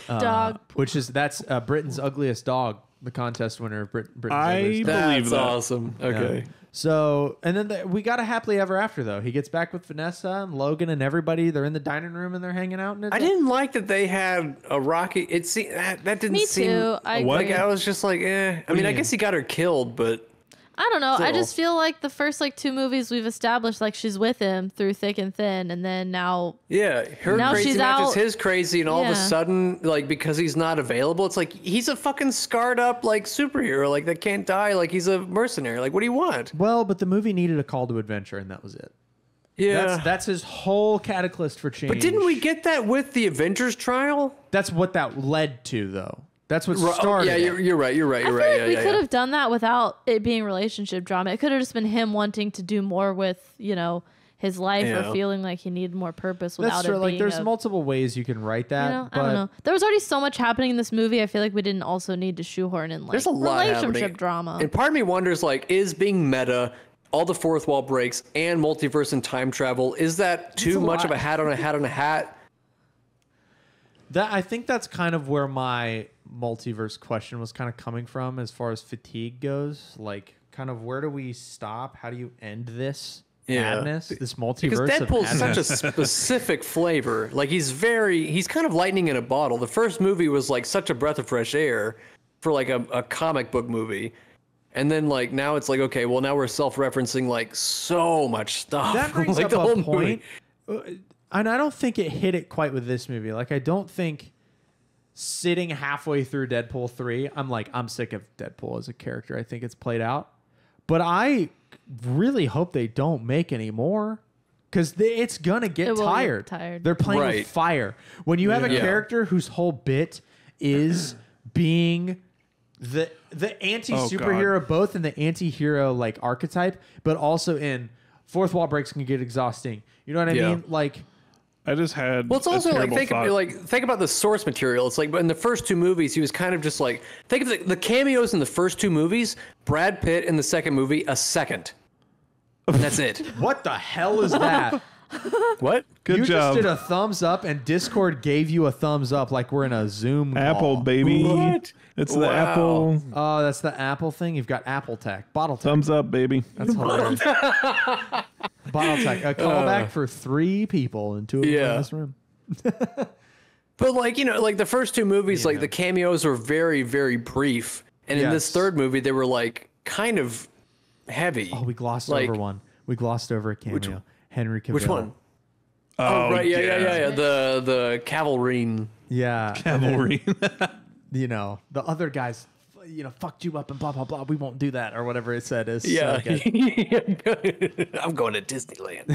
That's Britain's ugliest dog, the contest winner of Britain's ugliest dog. That's awesome. Okay. Yeah. So, and then we got a happily ever after, though. He gets back with Vanessa and Logan and everybody. They're in the dining room and they're hanging out. I didn't like that they had a rocket. That didn't seem. Me too. I agree. I was just like, eh. I mean, I guess he got her killed, but. I don't know. Still. I just feel like the first like two movies we've established like she's with him through thick and thin, and then now her now crazy she's matches out. his crazy, and all of a sudden, like because he's not available, it's like he's a fucking scarred up like superhero, like that can't die, like he's a mercenary. Like what do you want? Well, but the movie needed a call to adventure, and that was it. Yeah, that's his whole catalyst for change. But didn't we get that with the Avengers trial? That's what that led to, though. That's what Oh, started. yeah, you're right. You're right. I You're feel right. like we could have done that without it being relationship drama. It could have just been him wanting to do more with, his life Yeah. or feeling like he needed more purpose without That's true. it Like, being there's multiple ways you can write that. I don't know. There was already so much happening in this movie. I feel like we didn't also need to shoehorn in like There's a lot relationship happening. drama. And part of me wonders, like, is being meta, all the fourth wall breaks, and multiverse and time travel, is that too much lot. of a hat on a hat on a hat? I think that's kind of where my multiverse question was kind of coming from as far as fatigue goes. Like, kind of where do we stop? How do you end this madness? This multiverse Because of Deadpool's such madness? a specific flavor. Like, he's kind of lightning in a bottle. The first movie was like such a breath of fresh air for like a comic book movie. And then like now it's like, okay, well now we're self-referencing like so much stuff. That brings like up the whole a point. movie. And I don't think it hit it quite with this movie. Like, I don't think sitting halfway through Deadpool 3, I'm sick of Deadpool as a character. I think it's played out. But I really hope they don't make any more, because it's going to get tired. They're playing with Right. fire. When you have a Yeah. character whose whole bit is being the anti-superhero, both in the anti-hero like archetype, but also in fourth wall breaks can get exhausting. You know what I Yeah. mean? Like, I just had. Well, it's a also like terrible thought. think about the source material. It's like, but in the first two movies, he was kind of just like, think of the cameos in the first two movies. Brad Pitt in the second movie, a second, and that's it. what the hell is that? What? Good You job, just did a thumbs up, and Discord gave you a thumbs up like we're in a Zoom call. Apple baby. What? It's the Wow. Apple Oh, that's the Apple thing. You've got Apple Tech, bottle tech. thumbs up, baby. That's hilarious. Bottle tech. A callback for 3 people and 2 of them Yeah. in this room. But like like the first two movies, like the cameos were very very brief, and in this Yes. third movie, they were like kind of heavy. Oh, we glossed Like- over one. We glossed over a cameo. Henry Cavill. Which one? Oh, Right, yeah. The cavalry. Yeah. Cavalry. The other guys, fucked you up and blah, blah, blah. We won't do that, or whatever it said. Is Yeah, so good. I'm going to Disneyland.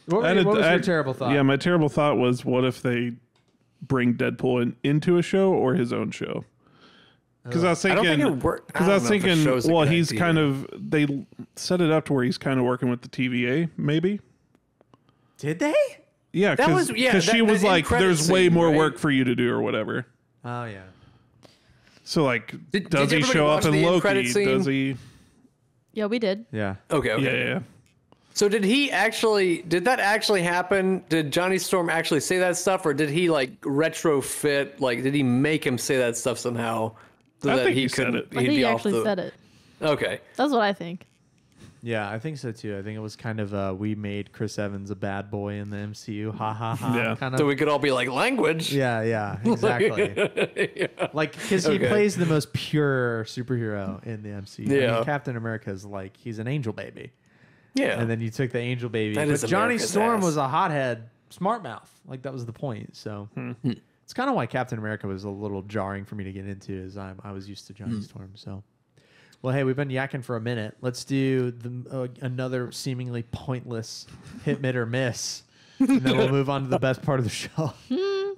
What was your terrible thought? Yeah, my terrible thought was, what if they bring Deadpool into a show or his own show? Because I was I don't thinking, think it worked. because I was thinking, well, he's idea. kind of, they set it up to where he's kind of working with the TVA, maybe. Did they? Yeah, That was- yeah, because she that- was the like, end-credit "There's way scene, more right? work for you to do," or whatever. Oh, yeah. So like, Did does he everybody show up watch in the end credit Loki? scene? Does he? Yeah, we did. Yeah. Okay. Yeah. So did that actually happen? Did Johnny Storm actually say that stuff, or did he like retrofit? Like, did he make him say that stuff somehow? So I that think he he said couldn't- it. I think he'd he be off actually the- said it. Okay. That's what I think. Yeah, I think so too. I think it was kind of we made Chris Evans a bad boy in the MCU. Ha ha ha. Yeah. Kind of. So we could all be like language. Yeah, exactly. Like, because he Okay. plays the most pure superhero in the MCU. I mean, Yeah. Captain America's like, he's an angel baby. Yeah. And then you took the angel baby. That But is Johnny America's Storm ass. was a hothead, smart mouth. Like, that was the point. So it's kind of why Captain America was a little jarring for me to get into, as I was used to Johnny Storm. So, well, hey, we've been yakking for a minute. Let's do another seemingly pointless hit, mid, or miss. And then we'll move on to the best part of the show.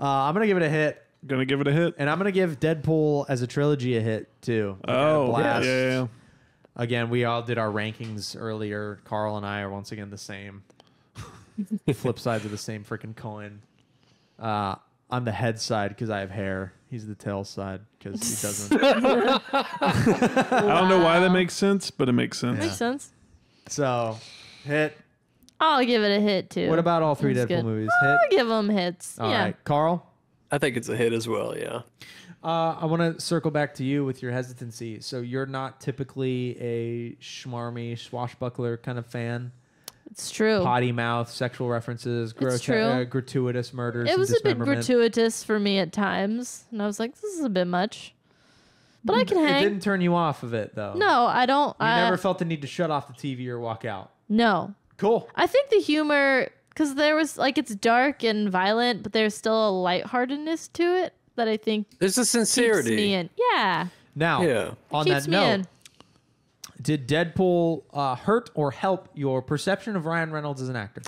I'm going to give it a hit. Gonna give it a hit. And I'm going to give Deadpool as a trilogy a hit, too. Like, I had a Oh, blast. yeah. Again, we all did our rankings earlier. Carl and I are once again the same. Flip sides of the same freaking coin. I'm the head side because I have hair. He's the tail side because he doesn't. I don't know why that makes sense, but it makes sense. Makes sense. So, hit. I'll give it a hit too. What about all 3 That's Deadpool good. movies? Hit. I'll give them hits. All yeah. right, Carl. I think it's a hit as well. Yeah. I want to circle back to you with your hesitancy. So you're not typically a schmarmy swashbuckler kind of fan. It's true. Potty mouth, sexual references, true. gratuitous murders. It and was a bit dismemberment. gratuitous for me at times, and I was like, "This is a bit much," but I can It hang. didn't turn you off of it though. No, I don't. You I never felt the need to shut off the TV or walk out. No, Cool. I think the humor, because there was like it's dark and violent, but there's still a lightheartedness to it that I think There's a keeps sincerity. me in. Yeah, Now, Yeah. on keeps that me note, in. did Deadpool hurt or help your perception of Ryan Reynolds as an actor?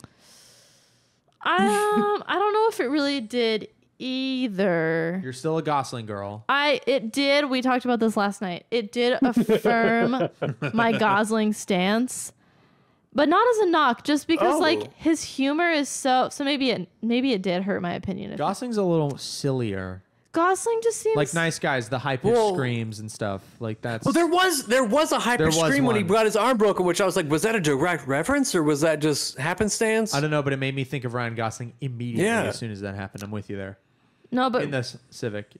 I don't know if it really did either. You're still a Gosling girl. We talked about this last night. It did affirm my Gosling stance, but not as a knock, just because like his humor is so maybe it did hurt my opinion. Gosling's a little sillier. Gosling just seems Like Nice Guys, the high pitched screams and stuff. Like that's. Well, there was a hyper scream when he got his arm broken, which I was like, was that a direct reference or was that just happenstance? I don't know, but it made me think of Ryan Gosling immediately as soon as that happened. I'm with you there. no, but In the Civic.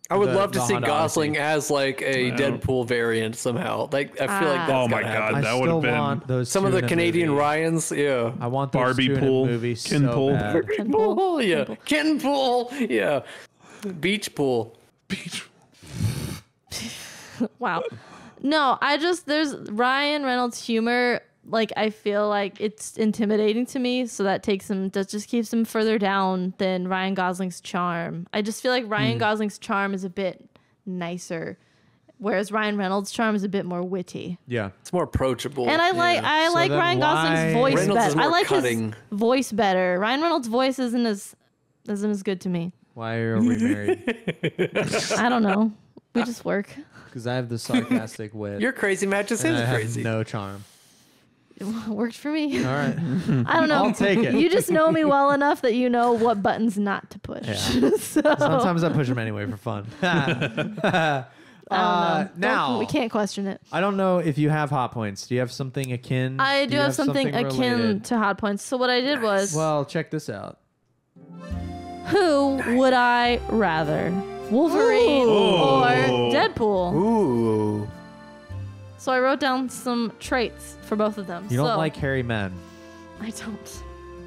I would love to the see Honda Gosling Odyssey. as like a Deadpool variant somehow. Like I feel like that's Oh my gotta God, happen. I that would still have been want those Some of two the in a Canadian movie. Ryans, yeah. I want those Barbie two in pool, a movie Ken so pool. bad. Ken pool. Pool, yeah. Kitten pool, yeah. Beach pool. wow. No, there's Ryan Reynolds' humor. Like I feel like it's intimidating to me, so that just keeps him further down than Ryan Gosling's charm. I just feel like Ryan Gosling's charm is a bit nicer, whereas Ryan Reynolds' charm is a bit more witty. Yeah. It's more approachable. And I like then Ryan Gosling's voice Reynolds is better. I more like cutting. his voice better. Ryan Reynolds' voice isn't as good to me. Why are we married? I don't know. We just work. Because I have the sarcastic wit. You're crazy, Matt. Just and I seems have crazy. no charm. It worked for me. All right. I don't know. I'll take it. You just know me well enough that you know what buttons not to push. Yeah. Sometimes I push them anyway for fun. I don't know. Now We can't question it. I don't know if you have hot points. Do you have something akin? I Do do you have something akin related? to hot points. So what I did was, Well, check this out. who would I rather? Wolverine or Deadpool? Ooh. So I wrote down some traits for both of them. You don't So- like hairy men. I don't.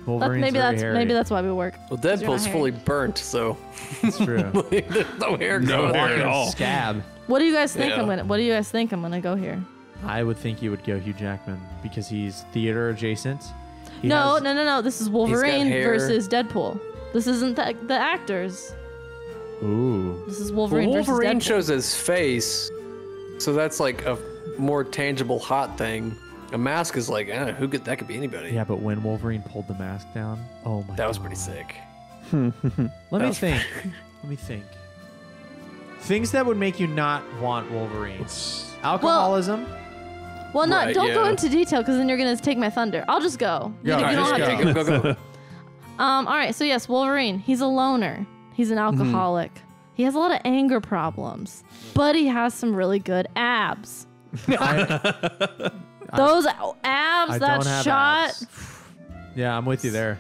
Wolverine's Maybe very that's hairy. maybe that's why we work. Well, 'Cause you're not Deadpool's hairy. fully burnt, so That's true. there's no hair No growing hair there. at all. Scab. What do you guys think Yeah. What do you guys think I'm gonna go here? I would think you would go Hugh Jackman because he's theater adjacent. He No, has- no. This is Wolverine hair. versus Deadpool. This isn't the actors. Ooh. This is Well, Wolverine versus Wolverine Deadpool. shows his face, so that's like a more tangible hot thing. A mask is like, that could be anybody. Yeah, but when Wolverine pulled the mask down, oh my! That was God. pretty sick. Let me think. Let me think. Things that would make you not want Wolverine. Alcoholism. Well, no, Right, don't go yeah. into detail because then you're gonna take my thunder. I'll just go. Go. You All right, don't just have go. to. Go. All right. So yes, Wolverine. He's a loner. He's an alcoholic. He has a lot of anger problems, but he has some really good abs. Those abs I that don't have shot, abs. Yeah, I'm with you there.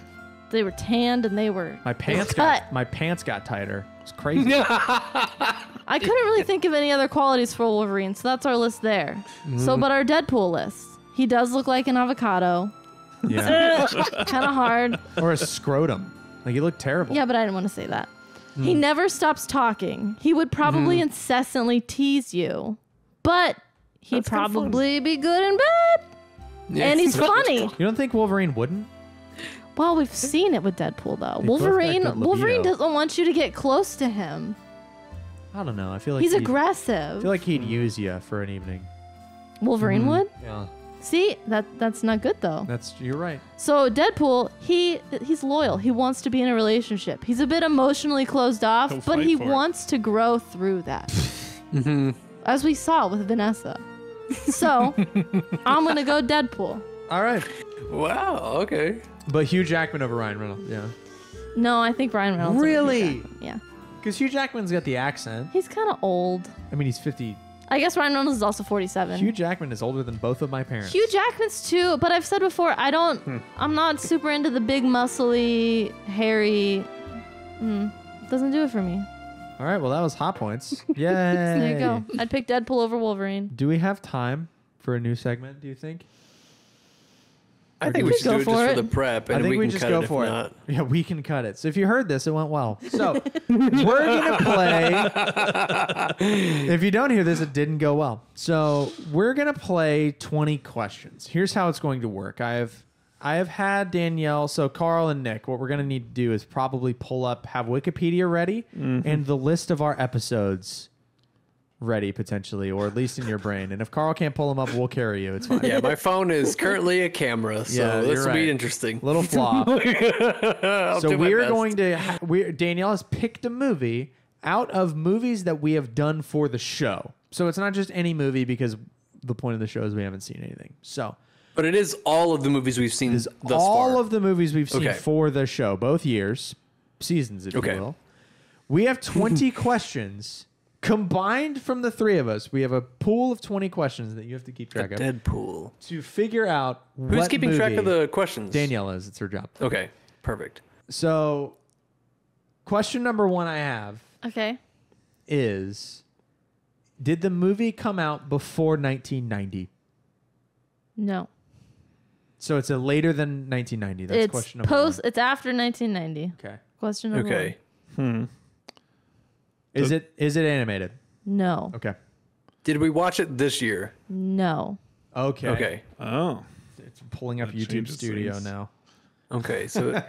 they were tanned and they were My pants cut. got tighter. It's crazy. I couldn't really think of any other qualities for Wolverine, so that's our list there. So, but our Deadpool list. He does look like an avocado. Yeah. Kind of hard. Or a scrotum. Like he looked terrible. Yeah, but I didn't want to say that. He never stops talking. He would probably incessantly tease you, but he'd That's kinda fun. probably be good in bed. Yeah. And he's funny. You don't think Wolverine wouldn't? Well, we've seen it with Deadpool though. They both got Wolverine good Wolverine libido. doesn't want you to get close to him. I don't know. I feel like He's I aggressive. feel like he'd use you for an evening. Wolverine would? Yeah. See, that's not good though. You're right. So Deadpool, he's loyal. He wants to be in a relationship. He's a bit emotionally closed off, He'll but fight he for it. wants to grow through that. As we saw with Vanessa. So I'm gonna go Deadpool. All right. Wow. Okay. But Hugh Jackman over Ryan Reynolds. Yeah. No, I think Ryan Reynolds. over Hugh Really? Jackman. Yeah. Because Hugh Jackman's got the accent. He's kind of old. I mean, he's 50. I guess Ryan Reynolds is also 47. Hugh Jackman is older than both of my parents. Hugh Jackman's too, but I've said before, I'm not super into the big, muscly, hairy. Doesn't do it for me. All right. Well, that was hot points. Yay. There you go. I'd pick Deadpool over Wolverine. Do we have time for a new segment, do you think? I think we should go do it just for for it. the prep, I and think we can just cut go it if for not. it. Yeah, we can cut it. So if you heard this, it went well. So we're going to play. If you don't hear this, it didn't go well. So we're going to play 20 questions. Here's how it's going to work. I have had Danielle, so Carl and Nick, what we're going to need to do is probably have Wikipedia ready and the list of our episodes ready potentially, or at least in your brain. And if Carl can't pull them up, we'll carry you. It's fine. Yeah, my phone is currently a camera, so Yeah, this you're will be right. interesting. Little flaw. I'll So do my we're best. going to. Danielle has picked a movie out of movies that we have done for the show. So it's not just any movie because the point of the show is we haven't seen anything. So But it is all of the movies we've seen thus all far. of the movies we've seen Okay. for the show, both years, seasons, if Okay. you will. We have 20 questions combined from the three of us. We have a pool of 20 questions that you have to keep track of Deadpool. to figure out Who's what keeping track of movie- the questions? Danielle is. It's her job. Okay, perfect. So, question number 1 I have Okay. is, did the movie come out before 1990? No. So it's a later than 1990. That's It's question number post. It's after 1990. 1. Okay. Question number Okay. Is it animated? 1. No. Okay. Did we watch it this year? No. Okay. Okay. Oh. It's pulling up That YouTube changes Studio things. now. Okay, so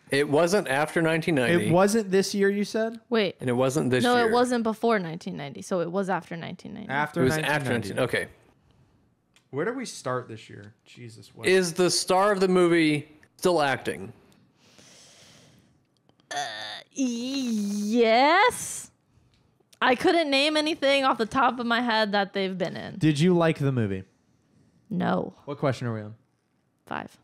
it wasn't after 1990. It wasn't this year, you said? Wait. And it wasn't this No, year. it wasn't before 1990. So it was after 1990. After It was 1990. after 1990. Okay. Where did we start this year? Jesus. What? Is the star of the movie still acting? Yes. I couldn't name anything off the top of my head that they've been in. Did you like the movie? No. What question are we on? 5.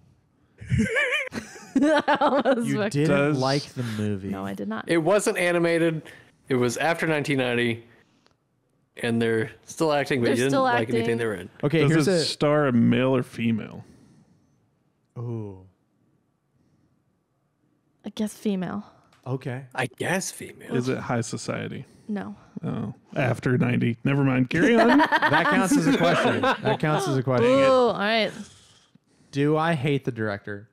You didn't Does- like the movie. No, I did not. It wasn't animated. It was after 1990. And they're still acting, but They're you didn't still like acting. anything they were in. Okay, Does here's it a. star a male or female? Ooh. I guess female. Okay. I guess female. Is it high society? No. Oh, after 90. Never mind. Carry on. That counts as a question. That counts as a question. Ooh, all right. Do I hate the director?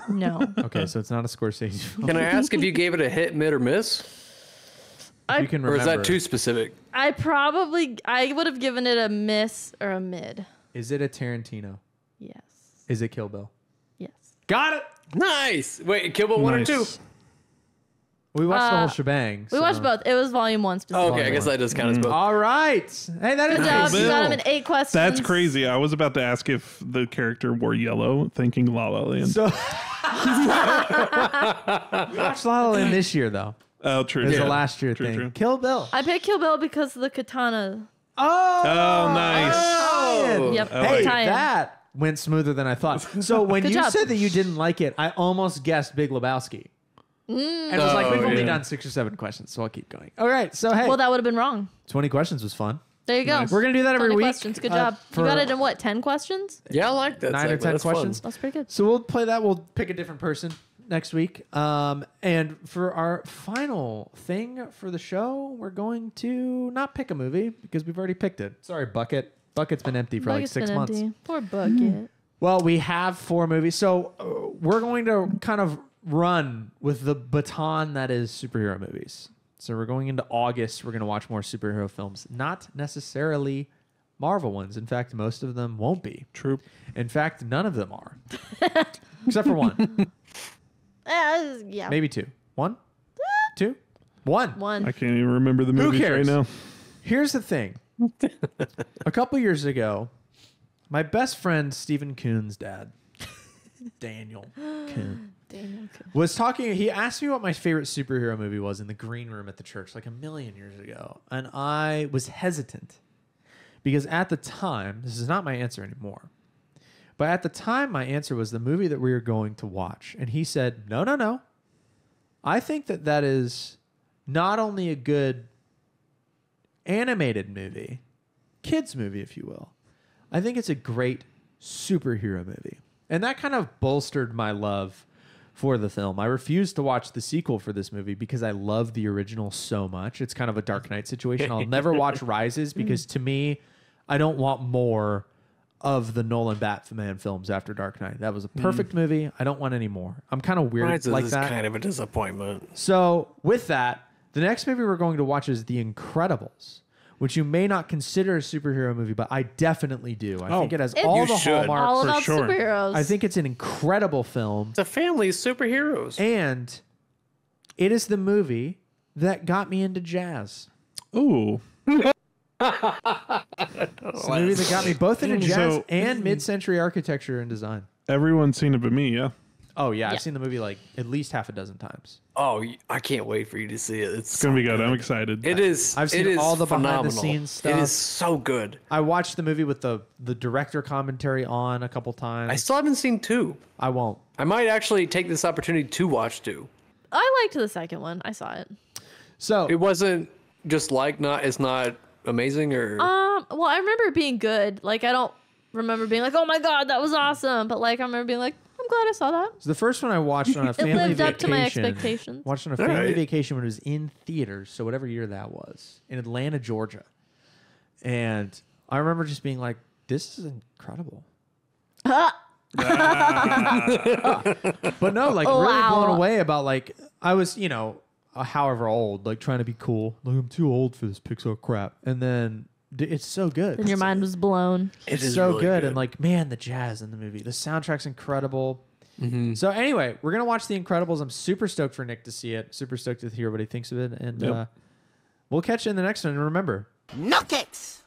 No. Okay, so it's not a Scorsese film. Can I ask if you gave it a hit, mid, or miss? You can Or remember. is that too specific? I would have given it a miss or a mid. Is it a Tarantino? Yes. Is it Kill Bill? Yes. Got it. Nice. Wait, Kill Bill 1 or Nice. 2? We watched the whole shebang. We so- watched both. It was volume 1 Oh, specifically. okay, I guess that does count as both. All right. Hey, that is Good job. nice. You got him Bill. in 8 questions. That's crazy. I was about to ask if the character wore yellow, thinking La La Land. So we watched La La Land this year, though. Oh, true. It was Yeah. the last year True, thing. true. Kill Bill. I picked Kill Bill because of the katana. Oh, Oh, nice. tie-in. Yep. Hey, tie-in. that went smoother than I thought. So when Good you job. said that you didn't like it, I almost guessed Big Lebowski. And it was like, Oh, we've only yeah. done 6 or 7 questions, so I'll keep going. All right, so hey, Well, that would have been wrong. 20 questions was fun. There you go. Nice. We're going to do that every 20 week. questions. Good uh, job. You for- got it in what, 10 questions? Yeah, I like that. 9 or segment. 10 That's fun. questions. That's pretty good. So we'll play that. We'll pick a different person next week. And for our final thing for the show, we're going to not pick a movie because we've already picked it. Sorry, Bucket. Bucket's been empty for Bucket's like 6 been months. empty. Poor Bucket. Well, we have 4 movies. So we're going to kind of run with the baton that is superhero movies. So we're going into August. We're going to watch more superhero films. Not necessarily Marvel ones. In fact, most of them won't be. True. In fact, none of them are. Except for one. Yeah. Maybe 2. 1? 2? 1. I One. can't even remember the movies right cares? now. Here's the thing. A couple years ago, my best friend Stephen Kuhn's dad, Daniel Kuhn, Daniel. was talking. He asked me what my favorite superhero movie was in the green room at the church like a million years ago. And I was hesitant because at the time, this is not my answer anymore. But at the time, my answer was the movie that we were going to watch. And he said, no. I think that is not only a good animated movie, kids movie, if you will. I think it's a great superhero movie. And that kind of bolstered my love for the film. I refused to watch the sequel for this movie because I love the original so much. It's kind of a Dark Knight situation. I'll never watch Rises because to me, I don't want more of the Nolan Batman films after Dark Knight. That was a perfect movie. I don't want any more. I'm kind of weird Rises like is that. kind of a disappointment. So with that, the next movie we're going to watch is The Incredibles, which you may not consider a superhero movie, but I definitely do. I think it has all you the should. hallmarks. All for about sure. superheroes. I think it's an incredible film. It's a family of superheroes. And it is the movie that got me into jazz. Ooh. It's a movie that got me both into jazz and mid-century architecture and design. Everyone's seen it but me, yeah. Oh, yeah. I've seen the movie like at least half a dozen times. Oh, I can't wait for you to see it. It's Gonna be good. I'm excited. It is. I've seen all the behind-the-scenes stuff. It is so good. I watched the movie with the director commentary on a couple times. I still haven't seen 2. I won't. I might actually take this opportunity to watch 2. I liked the second one. I saw it. So It wasn't just like it's not amazing or. Well, I remember it being good. Like, I don't remember being like, oh my god, that was awesome. But like, I remember being like, I'm glad I saw that. So the first one I watched on a family lived vacation. up to my expectations. Watched on a family vacation when it was in theaters. So whatever year that was, in Atlanta, Georgia. And I remember just being like, "This is incredible." But no, like really blown away about like I was, however old, like trying to be cool. Like I'm too old for this Pixar crap, and then it's so good. And your mind was blown. It's so really good. And like, man, the jazz in the movie, the soundtrack's incredible. Mm-hmm. So anyway, we're gonna watch The Incredibles. I'm super stoked for Nick to see it. Super stoked to hear what he thinks of it, and we'll catch you in the next one. And remember, no kicks.